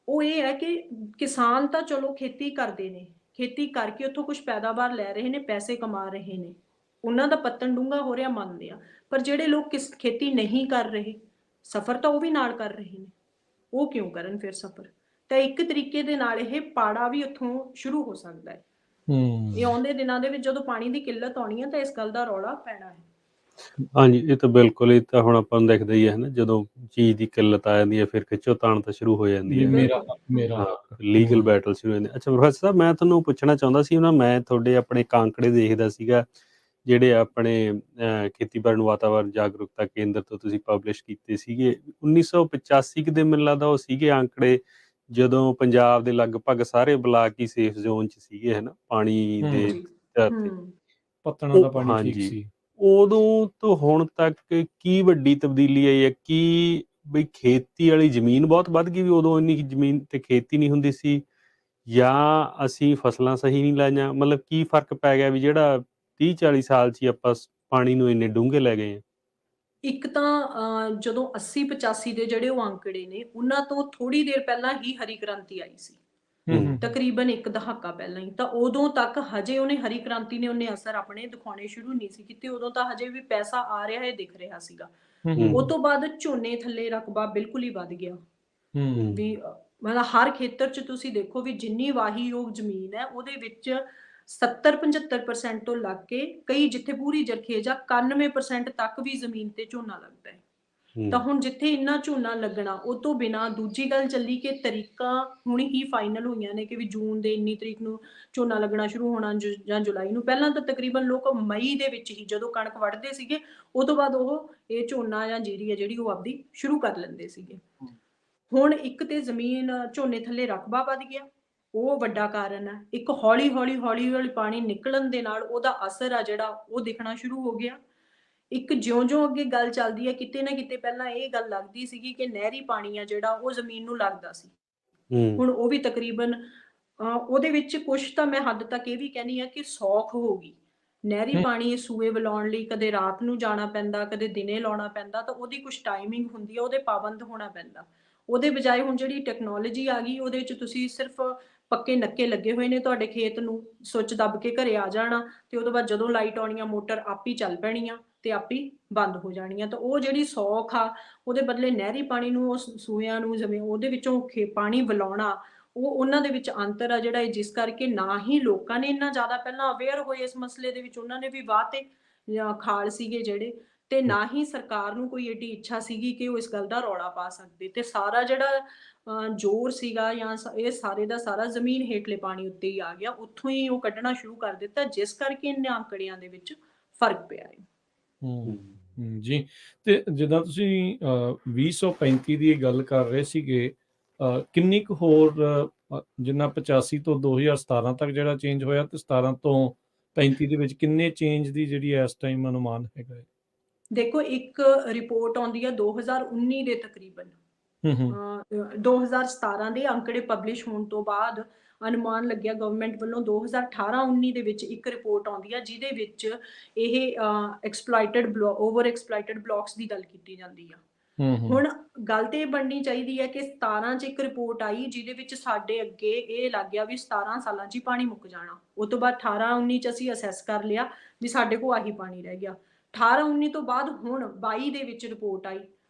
ਉਹ ਇਹ ਹੈ ਕਿ ਕਿਸਾਨ ਤਾਂ ਚਲੋ ਖੇਤੀ ਕਰਦੇ ਨੇ, ਖੇਤੀ ਕਰਕੇ ਉੱਥੋਂ ਕੁਝ ਪੈਦਾਵਾਰ ਲੈ ਰਹੇ ਨੇ, ਪੈਸੇ ਕਮਾ ਰਹੇ ਨੇ, ਉਹਨਾਂ ਦਾ ਪੱਤਨ ਡੂੰਘਾ ਹੋ ਰਿਹਾ, ਮੰਨਦੇ ਆ। ਪਰ ਜਿਹੜੇ ਲੋਕ ਖੇਤੀ ਨਹੀਂ ਕਰ ਰਹੇ, ਸਫ਼ਰ ਤਾਂ ਉਹ ਵੀ ਨਾਲ ਕਰ ਰਹੇ ਨੇ, ਉਹ ਕਿਉਂ ਕਰਨ ਫਿਰ ਸਫ਼ਰ। ਤਾਂ ਇੱਕ ਤਰੀਕੇ ਦੇ ਨਾਲ ਇਹ ਪਾੜਾ ਵੀ ਉੱਥੋਂ ਸ਼ੁਰੂ ਹੋ ਸਕਦਾ ਹੈ। ਇਹ ਆਉਂਦੇ ਦਿਨਾਂ ਦੇ ਵਿੱਚ ਜਦੋਂ ਪਾਣੀ ਦੀ ਕਿੱਲਤ ਆਉਣੀ ਹੈ ਤਾਂ ਇਸ ਗੱਲ ਦਾ ਰੌਲਾ ਪੈਣਾ ਹੈ। ਹਾਂਜੀ, ਇਹ ਤਾਂ ਬਿਲਕੁਲ, ਇਹ ਤਾਂ ਹੁਣ ਆਪਾਂ ਨੂੰ ਦਿਖਦਾ ਹੀ ਹੈ ਨਾ, ਜਦੋਂ ਚੀਜ਼ ਦੀ ਕਿੱਲਤ ਆ ਜਾਂਦੀ ਹੈ ਫਿਰ ਖਿੱਚੋ ਤਾਣ ਤਾਂ ਸ਼ੁਰੂ ਹੋ ਜਾਂਦੀ ਹੈ। ਮੇਰਾ ਲੀਗਲ ਬੈਟਲ ਸ਼ੁਰੂ ਹੋ ਜਾਂਦੀ। ਅੱਛਾ ਪ੍ਰੋਫੈਸਰ ਸਾਹਿਬ, ਮੈਂ ਤੁਹਾਨੂੰ ਪੁੱਛਣਾ ਚਾਹੁੰਦਾ ਸੀ ਨਾ, ਮੈਂ ਤੁਹਾਡੇ ਆਪਣੇ ਕਾਂਕੜੇ ਦੇਖਦਾ ਸੀਗਾ ਜਿਹੜੇ ਆਪਣੇ ਖੇਤੀਬਾੜੀ ਵਾਤਾਵਰਨ ਜਾਗਰੂਕਤਾ ਕੇਂਦਰ ਤੋਂ ਤੁਸੀਂ ਪਬਲਿਸ਼ ਕੀਤੇ ਸੀਗੇ 1985 ਦੇ, ਮੈਨੂੰ ਲੱਗਦਾ ਉਹ ਸੀਗੇ ਆਂਕੜੇ, ਜਦੋਂ ਪੰਜਾਬ ਦੇ ਲਗਭਗ ਸਾਰੇ ਬਲਾਕ ਹੀ ਸੇਫ ਜ਼ੋਨ 'ਚ ਸੀਗੇ, ਹੈ ਨਾ, ਪਾਣੀ ਦੇ ਤੇ ਪੱਤਣਾ ਦਾ ਪਾਣੀ ਠੀਕ ਸੀ। ਉਦੋਂ ਤੋਂ ਹੁਣ ਤੱਕ ਕੀ ਵੱਡੀ ਤਬਦੀਲੀ ਆਈ ਹੈ? ਕੀ ਬਈ ਖੇਤੀ ਵਾਲੀ ਜ਼ਮੀਨ ਬਹੁਤ ਵੱਧ ਗਈ, ਵੀ ਉਦੋਂ ਇੰਨੀ ਜ਼ਮੀਨ ਤੇ ਖੇਤੀ ਨਹੀਂ ਹੁੰਦੀ ਸੀ, ਜਾਂ ਅਸੀਂ ਫਸਲਾਂ ਸਹੀ ਨਹੀਂ ਲਾਈਆਂ? ਮਤਲਬ ਕੀ ਫਰਕ ਪੈ ਗਿਆ ਵੀ ਜਿਹੜਾ 30-40 ਸਾਲ 'ਚ ਹੀ ਆਪਾਂ ਪਾਣੀ ਨੂੰ ਇੰਨੇ ਡੂੰਘੇ ਲੈ ਗਏ? ਇੱਕ ਤਾਂ ਜਦੋਂ 80-85 ਦੇ ਜਿਹੜੇ ਉਹ ਅੰਕੜੇ ਨੇ, ਉਹਨਾਂ ਤੋਂ ਥੋੜੀ ਦੇਰ ਪਹਿਲਾਂ ਹੀ ਹਰੀ ਕ੍ਰਾਂਤੀ ਆਈ ਸੀ, ਤਕਰੀਬਨ ਇੱਕ ਦਹਾਕਾ ਪਹਿਲਾਂ ਹੀ। ਤਾਂ ਉਦੋਂ ਤੱਕ ਹਜੇ ਉਹਨੇ ਹਰੀ ਕ੍ਰਾਂਤੀ ਨੇ ਉਹਨੇ ਅਸਰ ਆਪਣੇ ਦਿਖਾਉਣੇ ਸ਼ੁਰੂ ਨਹੀਂ ਸੀ ਕੀਤੇ, ਉਦੋਂ ਤਾਂ ਹਜੇ ਵੀ ਪੈਸਾ ਆ ਰਿਹਾ ਇਹ ਦਿਖ ਰਿਹਾ ਸੀਗਾ। ਉਹ ਤੋਂ ਬਾਅਦ ਝੋਨੇ ਥੱਲੇ ਰਕਬਾ ਬਿਲਕੁਲ ਹੀ ਵੱਧ ਗਿਆ, ਵੀ ਮਤਲਬ ਹਰ ਖੇਤਰ 'ਚ ਤੁਸੀਂ ਦੇਖੋ ਵੀ ਜਿੰਨੀ ਵਾਹੀਯੋਗ ਜ਼ਮੀਨ ਹੈ ਉਹਦੇ ਵਿੱਚ 70-75% ਤੋਂ ਲੱਗ ਕੇ ਕਈ ਜਿੱਥੇ ਪੂਰੀ ਜਰਖੇਜ ਆ 91% ਤੱਕ ਵੀ ਜ਼ਮੀਨ ਤੇ ਝੋਨਾ ਲੱਗਦਾ ਹੈ। ਤਾਂ ਹੁਣ ਜਿੱਥੇ ਇੰਨਾ ਝੋਨਾ ਲੱਗਣਾ, ਉਹ ਤੋਂ ਬਿਨਾਂ ਦੂਜੀ ਗੱਲ ਚੱਲੀ ਕਿ ਤਰੀਕਾਂ ਹੁਣ ਹੀ ਫਾਈਨਲ ਹੋਈਆਂ ਨੇ ਕਿ ਵੀ ਜੂਨ ਦੇ ਇੰਨੀ ਤਰੀਕ ਨੂੰ ਝੋਨਾ ਲੱਗਣਾ ਸ਼ੁਰੂ ਹੋਣਾ ਜਾਂ ਜੁਲਾਈ ਨੂੰ। ਪਹਿਲਾਂ ਤਾਂ ਤਕਰੀਬਨ ਲੋਕ ਮਈ ਦੇ ਵਿੱਚ ਹੀ ਜਦੋਂ ਕਣਕ ਵੱਢਦੇ ਸੀਗੇ, ਉਹ ਤੋਂ ਬਾਅਦ ਉਹ ਇਹ ਝੋਨਾ ਜਾਂ ਜੀਰੀ ਹੈ ਜਿਹੜੀ ਉਹ ਆਪਦੀ ਸ਼ੁਰੂ ਕਰ ਲੈਂਦੇ ਸੀਗੇ। ਹੁਣ ਇੱਕ ਤੇ ਜ਼ਮੀਨ ਝੋਨੇ ਥੱਲੇ ਰਕਬਾ ਵੱਧ ਗਿਆ, ਉਹ ਵੱਡਾ ਕਾਰਨ ਹੈ। ਇੱਕ ਹੌਲੀ ਹੌਲੀ ਪਾਣੀ ਨਿਕਲਣ ਦੇ ਨਾਲ ਉਹਦਾ ਅਸਰ ਆ ਜਿਹੜਾ ਉਹ ਦਿਖਣਾ ਸ਼ੁਰੂ ਹੋ ਗਿਆ। ਇੱਕ ਜਿਉਂ-ਜਿਉਂ ਅੱਗੇ ਗੱਲ ਚੱਲਦੀ ਹੈ, ਕਿਤੇ ਨਾ ਕਿਤੇ ਪਹਿਲਾਂ ਇਹ ਗੱਲ ਲੱਗਦੀ ਸੀਗੀ ਕਿ ਨਹਿਰੀ ਪਾਣੀ ਆ ਜਿਹੜਾ ਉਹ ਜ਼ਮੀਨ ਨੂੰ ਲੱਗਦਾ ਸੀ, ਹੁਣ ਉਹ ਵੀ ਤਕਰੀਬਨ ਉਹਦੇ ਵਿੱਚ ਕੁਛ ਤਾਂ ਮੈਂ ਹੱਦ ਤੱਕ ਇਹ ਵੀ ਕਹਿੰਦੀ ਹਾਂ ਕਿ ਸੌਖ ਹੋ ਗਈ। ਨਹਿਰੀ ਪਾਣੀ ਸੂਏ ਬੁਲਾਉਣ ਲਈ ਕਦੇ ਰਾਤ ਨੂੰ ਜਾਣਾ ਪੈਂਦਾ, ਕਦੇ ਦਿਨੇ ਲਾਉਣਾ ਪੈਂਦਾ, ਤਾਂ ਉਹਦੀ ਕੁਛ ਟਾਈਮਿੰਗ ਹੁੰਦੀ ਹੈ, ਉਹਦੇ ਪਾਬੰਦ ਹੋਣਾ ਪੈਂਦਾ। ਉਹਦੇ ਬਜਾਏ ਹੁਣ ਜਿਹੜੀ ਟੈਕਨੋਲੋਜੀ ਆ ਗਈ, ਉਹਦੇ ਵਿੱਚ ਤੁਸੀਂ ਸਿਰਫ ਪੱਕੇ ਨੱਕੇ ਲੱਗੇ ਹੋਏ ਨੇ, ਤੁਹਾਡੇ ਖੇਤ ਨੂੰ ਸੁੱਚ ਦੱਬ ਕੇ ਘਰੇ ਆ ਜਾਣਾ, ਤੇ ਉਹ ਤੋਂ ਬਾਅਦ ਜਦੋਂ ਲਾਈਟ ਆਉਣੀ ਆ ਮੋਟਰ ਆਪ ਹੀ ਚੱਲ ਪੈਣੀ ਆ ਤੇ ਆਪ ਹੀ ਬੰਦ ਹੋ ਜਾਣੀਆਂ। ਤਾਂ ਉਹ ਜਿਹੜੀ ਸੌਖ ਆ, ਉਹਦੇ ਬਦਲੇ ਨਹਿਰੀ ਪਾਣੀ ਨੂੰ, ਉਹ ਸੂਇਆਂ ਨੂੰ ਜਿਵੇਂ ਉਹਦੇ ਵਿੱਚੋਂ ਪਾਣੀ ਵਲਾਉਣਾ, ਉਹ ਉਹਨਾਂ ਦੇ ਵਿੱਚ ਅੰਤਰ ਆ ਜਿਹੜਾ, ਜਿਸ ਕਰਕੇ ਨਾ ਹੀ ਲੋਕਾਂ ਨੇ ਇੰਨਾ ਜ਼ਿਆਦਾ ਪਹਿਲਾਂ ਅਵੇਅਰ ਹੋਏ ਇਸ ਮਸਲੇ ਦੇ ਵਿੱਚ, ਉਹਨਾਂ ਨੇ ਵੀ ਵਾਹ ਤੇ ਜਾਂ ਖਾਲ ਸੀਗੇ ਜਿਹੜੇ, ਤੇ ਨਾ ਹੀ ਸਰਕਾਰ ਨੂੰ ਕੋਈ ਏਡੀ ਇੱਛਾ ਸੀਗੀ ਕਿ ਉਹ ਇਸ ਗੱਲ ਦਾ ਰੌਲਾ ਪਾ ਸਕਦੇ। ਤੇ ਸਾਰਾ ਜਿਹੜਾ ਜ਼ੋਰ ਸੀਗਾ ਜਾਂ ਇਹ ਸਾਰੇ ਦਾ ਸਾਰਾ ਜ਼ਮੀਨ ਹੇਠਲੇ ਪਾਣੀ ਉੱਤੇ ਹੀ ਆ ਗਿਆ, ਉੱਥੋਂ ਹੀ ਉਹ ਕੱਢਣਾ ਸ਼ੁਰੂ ਕਰ ਦਿੱਤਾ, ਜਿਸ ਕਰਕੇ ਇਹਨਾਂ ਅੰਕੜਿਆਂ ਦੇ ਵਿੱਚ ਫਰਕ ਪਿਆ ਹੈ। ਜੀ, ਤੇ ਜਿੱਦਾਂ ਤੁਸੀਂ 2035 ਦੀ ਗੱਲ ਕਰ ਰਹੇ ਸੀਗੇ, ਕਿੰਨੀ ਕੁ ਹੋਰ ਜਿੰਨਾ 85 ਤੋਂ 2017 ਤੱਕ ਜਿਹੜਾ ਚੇਂਜ ਹੋਇਆ ਤੇ 17 ਤੋਂ 35 ਦੇ ਵਿੱਚ ਕਿੰਨੇ ਚੇਂਜ ਦੀ ਜਿਹੜੀ ਇਸ ਟਾਈਮ ਅਨੁਮਾਨ ਹੈਗਾ ਹੈ? ਦੇਖੋ, ਇੱਕ ਰਿਪੋਰਟ ਆਉਂਦੀ ਆ 2019 ਦੇ ਤਕਰੀਬਨ। ਹੂੰ ਹੂੰ 2017 ਦੇ ਅੰਕੜੇ ਪਬਲਿਸ਼ ਹੋਣ ਤੋਂ ਬਾਅਦ ਅਨੁਮਾਨ ਲੱਗਿਆ ਗਵਰਨਮੈਂਟ ਵੱਲੋਂ 2018-19 ਦੇ ਵਿੱਚ ਇੱਕ ਰਿਪੋਰਟ ਆਉਂਦੀ ਆ ਜਿਹਦੇ ਵਿੱਚ ਇਹ ਓਵਰ ਐਕਸਪਲੋਇਟਡ ਬਲੌਕਸ ਦੀ ਗੱਲ ਕੀਤੀ ਜਾਂਦੀ ਆ। ਹੂੰ ਹੂੰ ਹੁਣ ਗੱਲ ਤੇ ਇਹ ਬਣਨੀ ਚਾਹੀਦੀ ਹੈ ਕਿ 17 'ਚ ਇੱਕ ਰਿਪੋਰਟ ਆਈ ਜਿਹਦੇ ਵਿੱਚ ਸਾਡੇ ਅੱਗੇ ਇਹ ਲੱਗ ਗਿਆ ਵੀ 17 ਸਾਲਾਂ 'ਚ ਹੀ ਪਾਣੀ ਮੁੱਕ ਜਾਣਾ। ਉਹ ਤੋਂ ਬਾਅਦ 18-19 'ਚ ਅਸੀਂ ਅਸੈਸ ਕਰ ਲਿਆ ਵੀ ਸਾਡੇ ਕੋਲ ਆਹੀ ਪਾਣੀ ਰਹਿ ਗਿਆ। 18-19 ਤੋਂ ਬਾਅਦ ਹੁਣ 22 ਦੇ ਵਿੱਚ ਰਿਪੋਰਟ ਆਈ।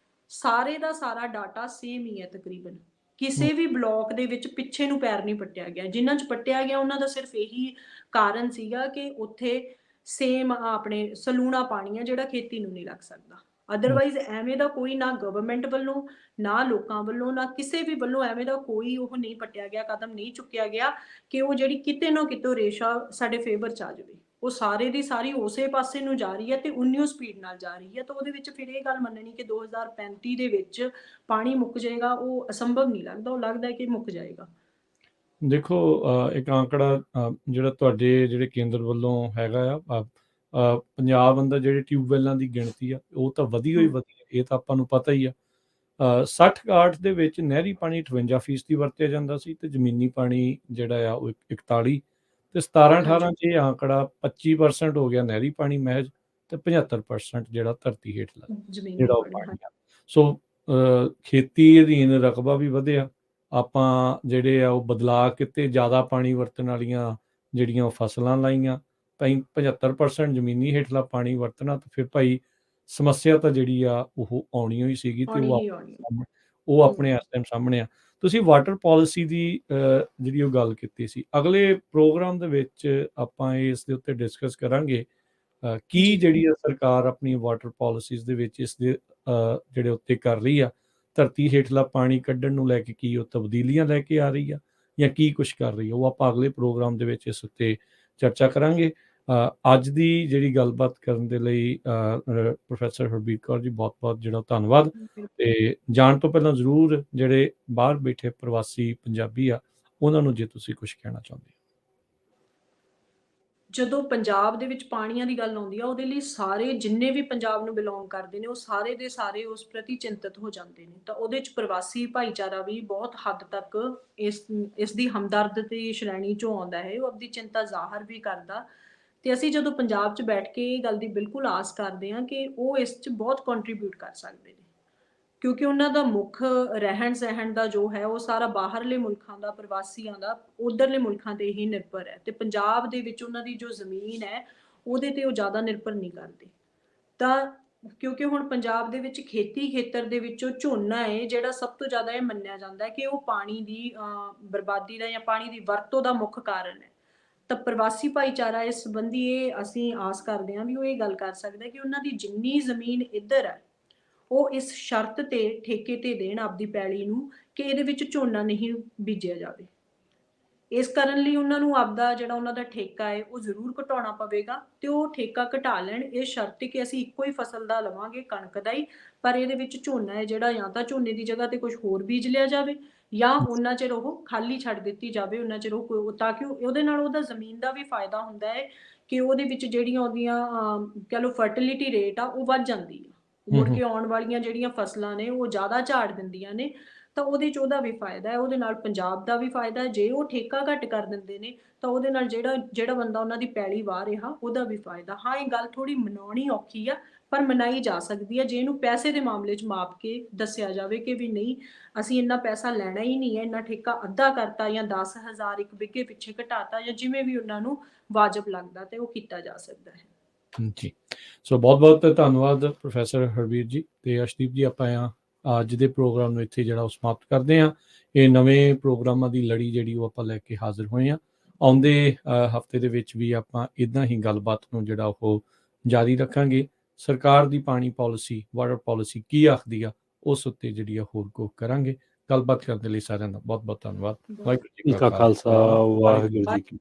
ਸਾਰੇ ਦਾ ਸਾਰਾ ਡਾਟਾ ਸੇਮ ਹੀ ਹੈ ਤਕਰੀਬਨ। ਕਿਸੇ ਵੀ ਬਲੌਕ ਦੇ ਵਿੱਚ ਪਿੱਛੇ ਨੂੰ ਪੈਰ ਨਹੀਂ ਪੱਟਿਆ ਗਿਆ। ਜਿਨ੍ਹਾਂ 'ਚ ਪੱਟਿਆ ਗਿਆ ਉਹਨਾਂ ਦਾ ਸਿਰਫ ਇਹੀ ਕਾਰਨ ਸੀਗਾ ਕਿ ਉੱਥੇ ਸੇਮ ਆਪਣੇ ਸਲੂਣਾ ਪਾਣੀ ਆ ਜਿਹੜਾ ਖੇਤੀ ਨੂੰ ਨਹੀਂ ਲੱਗ ਸਕਦਾ। ਅਦਰਵਾਈਜ਼ ਐਵੇਂ ਦਾ ਕੋਈ ਨਾ ਗਵਰਨਮੈਂਟ ਵੱਲੋਂ, ਨਾ ਲੋਕਾਂ ਵੱਲੋਂ, ਨਾ ਕਿਸੇ ਵੀ ਵੱਲੋਂ ਐਵੇਂ ਦਾ ਕੋਈ ਉਹ ਨਹੀਂ ਪੱਟਿਆ ਗਿਆ, ਕਦਮ ਨਹੀਂ ਚੁੱਕਿਆ ਗਿਆ ਕਿ ਉਹ ਜਿਹੜੀ ਕਿਤੇ ਨਾ ਕਿਤੋਂ ਰੇਸ਼ਾ ਸਾਡੇ ਫੇਵਰ 'ਚ ਆ ਜਾਵੇ। ਉਹ ਸਾਰੇ ਦੀ ਸਾਰੀ ਉਸੇ ਪਾਸੇ ਨੂੰ ਜਾ ਰਹੀ ਹੈ ਤੇ ਉਨੀਓ ਸਪੀਡ ਨਾਲ ਜਾ ਰਹੀ ਹੈ। ਤਾਂ ਉਹਦੇ ਵਿੱਚ ਫਿਰ ਇਹ ਗੱਲ ਮੰਨਣੀ ਕਿ 2035 ਦੇ ਵਿੱਚ ਪਾਣੀ ਮੁੱਕ ਜਾਏਗਾ, ਉਹ ਅਸੰਭਵ ਨਹੀਂ ਲੱਗਦਾ। ਉਹ ਲੱਗਦਾ ਹੈ ਕਿ ਮੁੱਕ ਜਾਏਗਾ। ਦੇਖੋ, ਇੱਕ ਆંકੜਾ ਜਿਹੜਾ ਤੁਹਾਡੇ ਜਿਹੜੇ ਕੇਂਦਰ ਵੱਲੋਂ ਹੈਗਾ ਆ, ਪੰਜਾਬ ਅੰਦਰ ਜਿਹੜੇ ਟਿਊਬਵੈੱਲਾਂ ਦੀ ਗਿਣਤੀ ਆ ਉਹ ਤਾਂ ਵਧੀ ਹੋਈ ਵਧੀ ਹੈ, ਇਹ ਤਾਂ ਆਪਾਂ ਨੂੰ ਪਤਾ ਹੀ ਆ। 60-61 ਦੇ ਵਿੱਚ ਨਹਿਰੀ ਪਾਣੀ 58% ਵਰਤਿਆ ਜਾਂਦਾ ਸੀ ਤੇ ਜ਼ਮੀਨੀ ਪਾਣੀ ਜਿਹੜਾ ਆ ਉਹ 41, ਤੇ 17-18 'ਚ ਇਹ ਆંકੜਾ 25% ਹੋ ਗਿਆ ਨਹਿਰੀ ਪਾਣੀ ਮਹਿਜ, ਤੇ 75% ਜਿਹੜਾ ਧਰਤੀ ਹੇਠਲਾ ਜ਼ਮੀਨੀ ਜਿਹੜਾ ਉਹ ਪਾਣੀ, ਪਾਣੀ ਆ। ਸੋ ਖੇਤੀ ਅਧੀਨ ਰਕਬਾ ਵੀ ਵਧਿਆ। ਆਪਾਂ ਜਿਹੜੇ ਆ ਉਹ ਬਦਲਾ ਕਿਤੇ ਜ਼ਿਆਦਾ ਪਾਣੀ ਵਰਤਣ ਵਾਲੀਆਂ ਜਿਹੜੀਆਂ ਉਹ ਫਸਲਾਂ ਲਾਈਆਂ। 75% ਜ਼ਮੀਨੀ ਹੇਠਲਾ ਪਾਣੀ ਵਰਤਣਾ, ਤੇ ਫਿਰ ਭਾਈ ਸਮੱਸਿਆ ਤਾਂ ਜਿਹੜੀ ਆ ਉਹ ਆਉਣੀ ਹੋਈ ਸੀਗੀ ਤੇ ਆਉਣੀ ਉਹ ਹੀ ਆਉਣੀ। ਉਹ ਆਪਣੇ ਇਸ ਟਾਈਮ ਸਾਹਮਣੇ ਆ। ਤੁਸੀਂ ਵਾਟਰ ਪਾਲਿਸੀ ਦੀ ਜਿਹੜੀ ਉਹ ਗੱਲ ਕੀਤੀ ਸੀ, ਅਗਲੇ ਪ੍ਰੋਗਰਾਮ ਦੇ ਵਿੱਚ ਆਪਾਂ ਇਸ ਦੇ ਉੱਤੇ ਡਿਸਕਸ ਕਰਾਂਗੇ ਕੀ ਜੀ। ਜਿਹੜੀ ਆ ਸਰਕਾਰ ਆਪਣੀ ਵਾਟਰ ਪਾਲਿਸੀਜ਼ ਦੇ ਵਿੱਚ ਇਸ ਦੇ ਜਿਹੜੇ ਉੱਤੇ ਕਰ ਰਹੀ ਆ, ਧਰਤੀ ਹੇਠਲਾ ਪਾਣੀ ਕੱਢਣ ਨੂੰ ਲੈ ਕੇ ਕੀ ਉਹ ਤਬਦੀਲੀਆਂ ਲੈ ਕੇ ਆ ਰਹੀ ਆ ਜਾਂ ਕੀ ਕੁਛ ਕਰ ਰਹੀ ਆ, ਉਹ ਆਪਾਂ ਅਗਲੇ ਪ੍ਰੋਗਰਾਮ ਦੇ ਵਿੱਚ ਇਸ ਉੱਤੇ ਚਰਚਾ ਕਰਾਂਗੇ। ਅੱਜ ਦੀ ਜਿਹੜੀ ਗੱਲਬਾਤ ਕਰਨ ਦੇ ਲਈ ਪ੍ਰੋਫੈਸਰ ਹਰਬੀਰ ਕੌਰ ਜੀ ਬਹੁਤ-ਬਹੁਤ ਜਿਹੜਾ ਧੰਨਵਾਦ। ਤੇ ਜਾਣ ਤੋਂ ਪਹਿਲਾਂ ਜ਼ਰੂਰ ਜਿਹੜੇ ਬਾਹਰ ਬੈਠੇ ਪ੍ਰਵਾਸੀ ਪੰਜਾਬੀ ਆ ਉਹਨਾਂ ਨੂੰ ਜੇ ਤੁਸੀਂ ਕੁਝ ਕਹਿਣਾ ਚਾਹੁੰਦੇ ਹੋ। ਜਦੋਂ ਪੰਜਾਬ ਦੇ ਵਿੱਚ ਪਾਣੀਆਂ ਦੀ ਗੱਲ ਆਉਂਦੀ ਆ, ਉਹਦੇ ਲਈ ਸਾਰੇ ਜਿੰਨੇ ਵੀ ਪੰਜਾਬ ਨੂੰ ਬਿਲੋਂਗ ਕਰਦੇ ਨੇ ਉਹ ਸਾਰੇ ਦੇ ਸਾਰੇ ਉਸ ਪ੍ਰਤੀ ਚਿੰਤਤ ਹੋ ਜਾਂਦੇ ਨੇ। ਤਾਂ ਉਹਦੇ 'ਚ ਪ੍ਰਵਾਸੀ ਭਾਈਚਾਰਾ ਵੀ ਬਹੁਤ ਹੱਦ ਤੱਕ ਇਸ ਦੀ ਹਮਦਰਦ ਦੀ ਸ਼੍ਰੇਣੀ 'ਚੋਂ ਆਉਂਦਾ ਹੈ। ਉਹ ਆਪਣੀ ਚਿੰਤਾ ਜ਼ਾਹਰ ਵੀ ਕਰਦਾ। ਤੇ ਅਸੀਂ ਜਦੋਂ ਪੰਜਾਬ 'ਚ ਬੈਠ ਕੇ ਇਹ ਗੱਲ ਦੀ ਬਿਲਕੁਲ ਆਸ ਕਰਦੇ ਹਾਂ ਕਿ ਉਹ ਇਸ 'ਚ ਬਹੁਤ ਕੰਟਰੀਬਿਊਟ ਕਰ ਸਕਦੇ ਨੇ, ਕਿਉਂਕਿ ਉਹਨਾਂ ਦਾ ਮੁੱਖ ਰਹਿਣ-ਸਹਿਣ ਦਾ ਜੋ ਹੈ ਉਹ ਸਾਰਾ ਬਾਹਰਲੇ ਮੁਲਕਾਂ ਦਾ, ਪ੍ਰਵਾਸੀਆਂ ਦਾ ਉੱਧਰਲੇ ਮੁਲਕਾਂ 'ਤੇ ਹੀ ਨਿਰਭਰ ਹੈ। ਤੇ ਪੰਜਾਬ ਦੇ ਵਿੱਚ ਉਹਨਾਂ ਦੀ ਜੋ ਜ਼ਮੀਨ ਹੈ ਉਹਦੇ 'ਤੇ ਉਹ ਜ਼ਿਆਦਾ ਨਿਰਭਰ ਨਹੀਂ ਕਰਦੇ। ਤਾਂ ਕਿਉਂਕਿ ਹੁਣ ਪੰਜਾਬ ਦੇ ਵਿੱਚ ਖੇਤੀ ਖੇਤਰ ਦੇ ਵਿੱਚੋਂ ਝੋਨਾ ਹੈ ਜਿਹੜਾ ਸਭ ਤੋਂ ਜ਼ਿਆਦਾ ਇਹ ਮੰਨਿਆ ਜਾਂਦਾ ਹੈ ਕਿ ਉਹ ਪਾਣੀ ਦੀ ਬਰਬਾਦੀ ਦਾ ਜਾਂ ਪਾਣੀ ਦੀ ਵਰਤੋਂ ਦਾ ਮੁੱਖ ਕਾਰਨ ਹੈ। ਤਾਂ ਪ੍ਰਵਾਸੀ ਭਾਈਚਾਰਾ ਇਸ ਸੰਬੰਧੀ ਇਹ ਅਸੀਂ ਆਸ ਕਰਦੇ ਹਾਂ ਵੀ ਉਹ ਇਹ ਗੱਲ ਕਰ ਸਕਦਾ ਕਿ ਉਹਨਾਂ ਦੀ ਜਿੰਨੀ ਜ਼ਮੀਨ ਇੱਧਰ ਹੈ ਉਹ ਇਸ ਸ਼ਰਤ ਤੇ ਠੇਕੇ ਤੇ ਦੇਣ ਆਪਦੀ ਪੈਲੀ ਨੂੰ ਕਿ ਇਹਦੇ ਵਿੱਚ ਝੋਨਾ ਨਹੀਂ ਬੀਜਿਆ ਜਾਵੇ। ਇਸ ਕਰਨ ਲਈ ਉਹਨਾਂ ਨੂੰ ਆਪਦਾ ਜਿਹੜਾ ਉਹਨਾਂ ਦਾ ਠੇਕਾ ਹੈ ਉਹ ਜ਼ਰੂਰ ਘਟਾਉਣਾ ਪਵੇਗਾ ਤੇ ਉਹ ਠੇਕਾ ਘਟਾ ਲੈਣ ਇਹ ਸ਼ਰਤ ਤੇ ਕਿ ਅਸੀਂ ਇੱਕੋ ਹੀ ਫਸਲ ਦਾ ਲਵਾਂਗੇ, ਕਣਕ ਦਾ ਹੀ, ਪਰ ਇਹਦੇ ਵਿੱਚ ਝੋਨਾ ਹੈ ਜਿਹੜਾ ਜਾਂ ਤਾਂ ਝੋਨੇ ਦੀ ਜਗ੍ਹਾ ਤੇ ਕੁਝ ਹੋਰ ਬੀਜ ਲਿਆ ਜਾਵੇ ਜਾਂ ਉਹਨਾਂ ਚਿਰ ਉਹ ਖਾਲੀ ਛੱਡ ਦਿੱਤੀ ਜਾਵੇ ਉਹਨਾਂ ਚਿਰ ਉਹ, ਤਾਂ ਕਿ ਉਹਦੇ ਨਾਲ ਉਹਦਾ ਜ਼ਮੀਨ ਦਾ ਵੀ ਫਾਇਦਾ ਹੁੰਦਾ ਹੈ ਕਿ ਉਹਦੇ ਵਿੱਚ ਜਿਹੜੀਆਂ ਉਹਦੀਆਂ ਕਹਿ ਲਓ ਫਰਟੀਲਿਟੀ ਰੇਟ ਆ ਉਹ ਵੱਧ ਜਾਂਦੀ ਆ। ਮੁੜ ਕੇ ਆਉਣ ਵਾਲੀਆਂ ਜਿਹੜੀਆਂ ਫਸਲਾਂ ਨੇ ਉਹ ਜ਼ਿਆਦਾ ਝਾੜ ਦਿੰਦੀਆਂ ਨੇ। ਤਾਂ ਉਹਦੇ 'ਚ ਉਹਦਾ ਵੀ ਫਾਇਦਾ ਹੈ, ਉਹਦੇ ਨਾਲ ਪੰਜਾਬ ਦਾ ਵੀ ਫਾਇਦਾ ਹੈ। ਜੇ ਉਹ ਠੇਕਾ ਘੱਟ ਕਰ ਦਿੰਦੇ ਨੇ ਤਾਂ ਉਹਦੇ ਨਾਲ ਜਿਹੜਾ ਬੰਦਾ ਉਹਨਾਂ ਦੀ ਪੈਲੀ ਵਾਹ ਰਿਹਾ ਉਹਦਾ ਵੀ ਫਾਇਦਾ। ਹਾਂ, ਇਹ ਗੱਲ ਥੋੜ੍ਹੀ ਮਨਾਉਣੀ ਔਖੀ ਆ ਪਰ ਮਨਾਈ ਜਾ ਸਕਦੀ ਹੈ ਜੇ ਇਹਨੂੰ ਪੈਸੇ ਦੇ ਮਾਮਲੇ 'ਚ ਮਾਪ ਕੇ ਦੱਸਿਆ ਜਾਵੇ ਕਿ ਵੀ ਨਹੀਂ, ਅਸੀਂ ਇੰਨਾ ਪੈਸਾ ਲੈਣਾ ਹੀ ਨਹੀਂ ਹੈ, ਇੰਨਾ ਠੇਕਾ ਅੱਧਾ ਕਰਤਾ ਜਾਂ 10,000 ਇੱਕ ਬਿੱਗੇ ਪਿੱਛੇ ਘਟਾਤਾ ਜਾਂ ਜਿਵੇਂ ਵੀ ਉਹਨਾਂ ਨੂੰ ਵਾਜਬ ਲੱਗਦਾ ਤੇ ਉਹ ਕੀਤਾ ਜਾ ਸਕਦਾ ਹੈ। ਜੀ, ਸੋ ਬਹੁਤ-ਬਹੁਤ ਧੰਨਵਾਦ ਪ੍ਰੋਫੈਸਰ ਹਰਬੀਰ ਜੀ ਤੇ ਅਰਸ਼ਦੀਪ ਜੀ। ਆਪਾਂ ਅੱਜ ਦੇ ਪ੍ਰੋਗਰਾਮ ਨੂੰ ਇੱਥੇ ਜਿਹੜਾ ਉਹ ਸਮਾਪਤ ਕਰਦੇ ਹਾਂ। ਇਹ ਨਵੇਂ ਪ੍ਰੋਗਰਾਮਾਂ ਦੀ ਲੜੀ ਜਿਹੜੀ ਉਹ ਆਪਾਂ ਲੈ ਕੇ ਹਾਜ਼ਰ ਹੋਏ ਹਾਂ। ਆਉਂਦੇ ਹਫਤੇ ਦੇ ਵਿੱਚ ਵੀ ਆਪਾਂ ਇੱਦਾਂ ਹੀ ਗੱਲਬਾਤ ਨੂੰ ਜਿਹੜਾ ਉਹ ਜਾਰੀ ਰੱਖਾਂਗੇ। ਸਰਕਾਰ ਦੀ ਪਾਣੀ ਪਾਲਿਸੀ, ਵਾਟਰ ਪਾਲਿਸੀ ਕੀ ਆਖਦੀ ਆ ਉਸ ਉੱਤੇ ਜਿਹੜੀ ਆ ਹੋਰ ਕੁਝ ਕਰਾਂਗੇ। ਗੱਲਬਾਤ ਕਰਨ ਦੇ ਲਈ ਸਾਰਿਆਂ ਦਾ ਬਹੁਤ-ਬਹੁਤ ਧੰਨਵਾਦ। ਵਾਹਿਗੁਰੂ ਜੀ ਕਾ ਖਾਲਸਾ, ਵਾਹਿਗੁਰੂ ਜੀ ਕੀ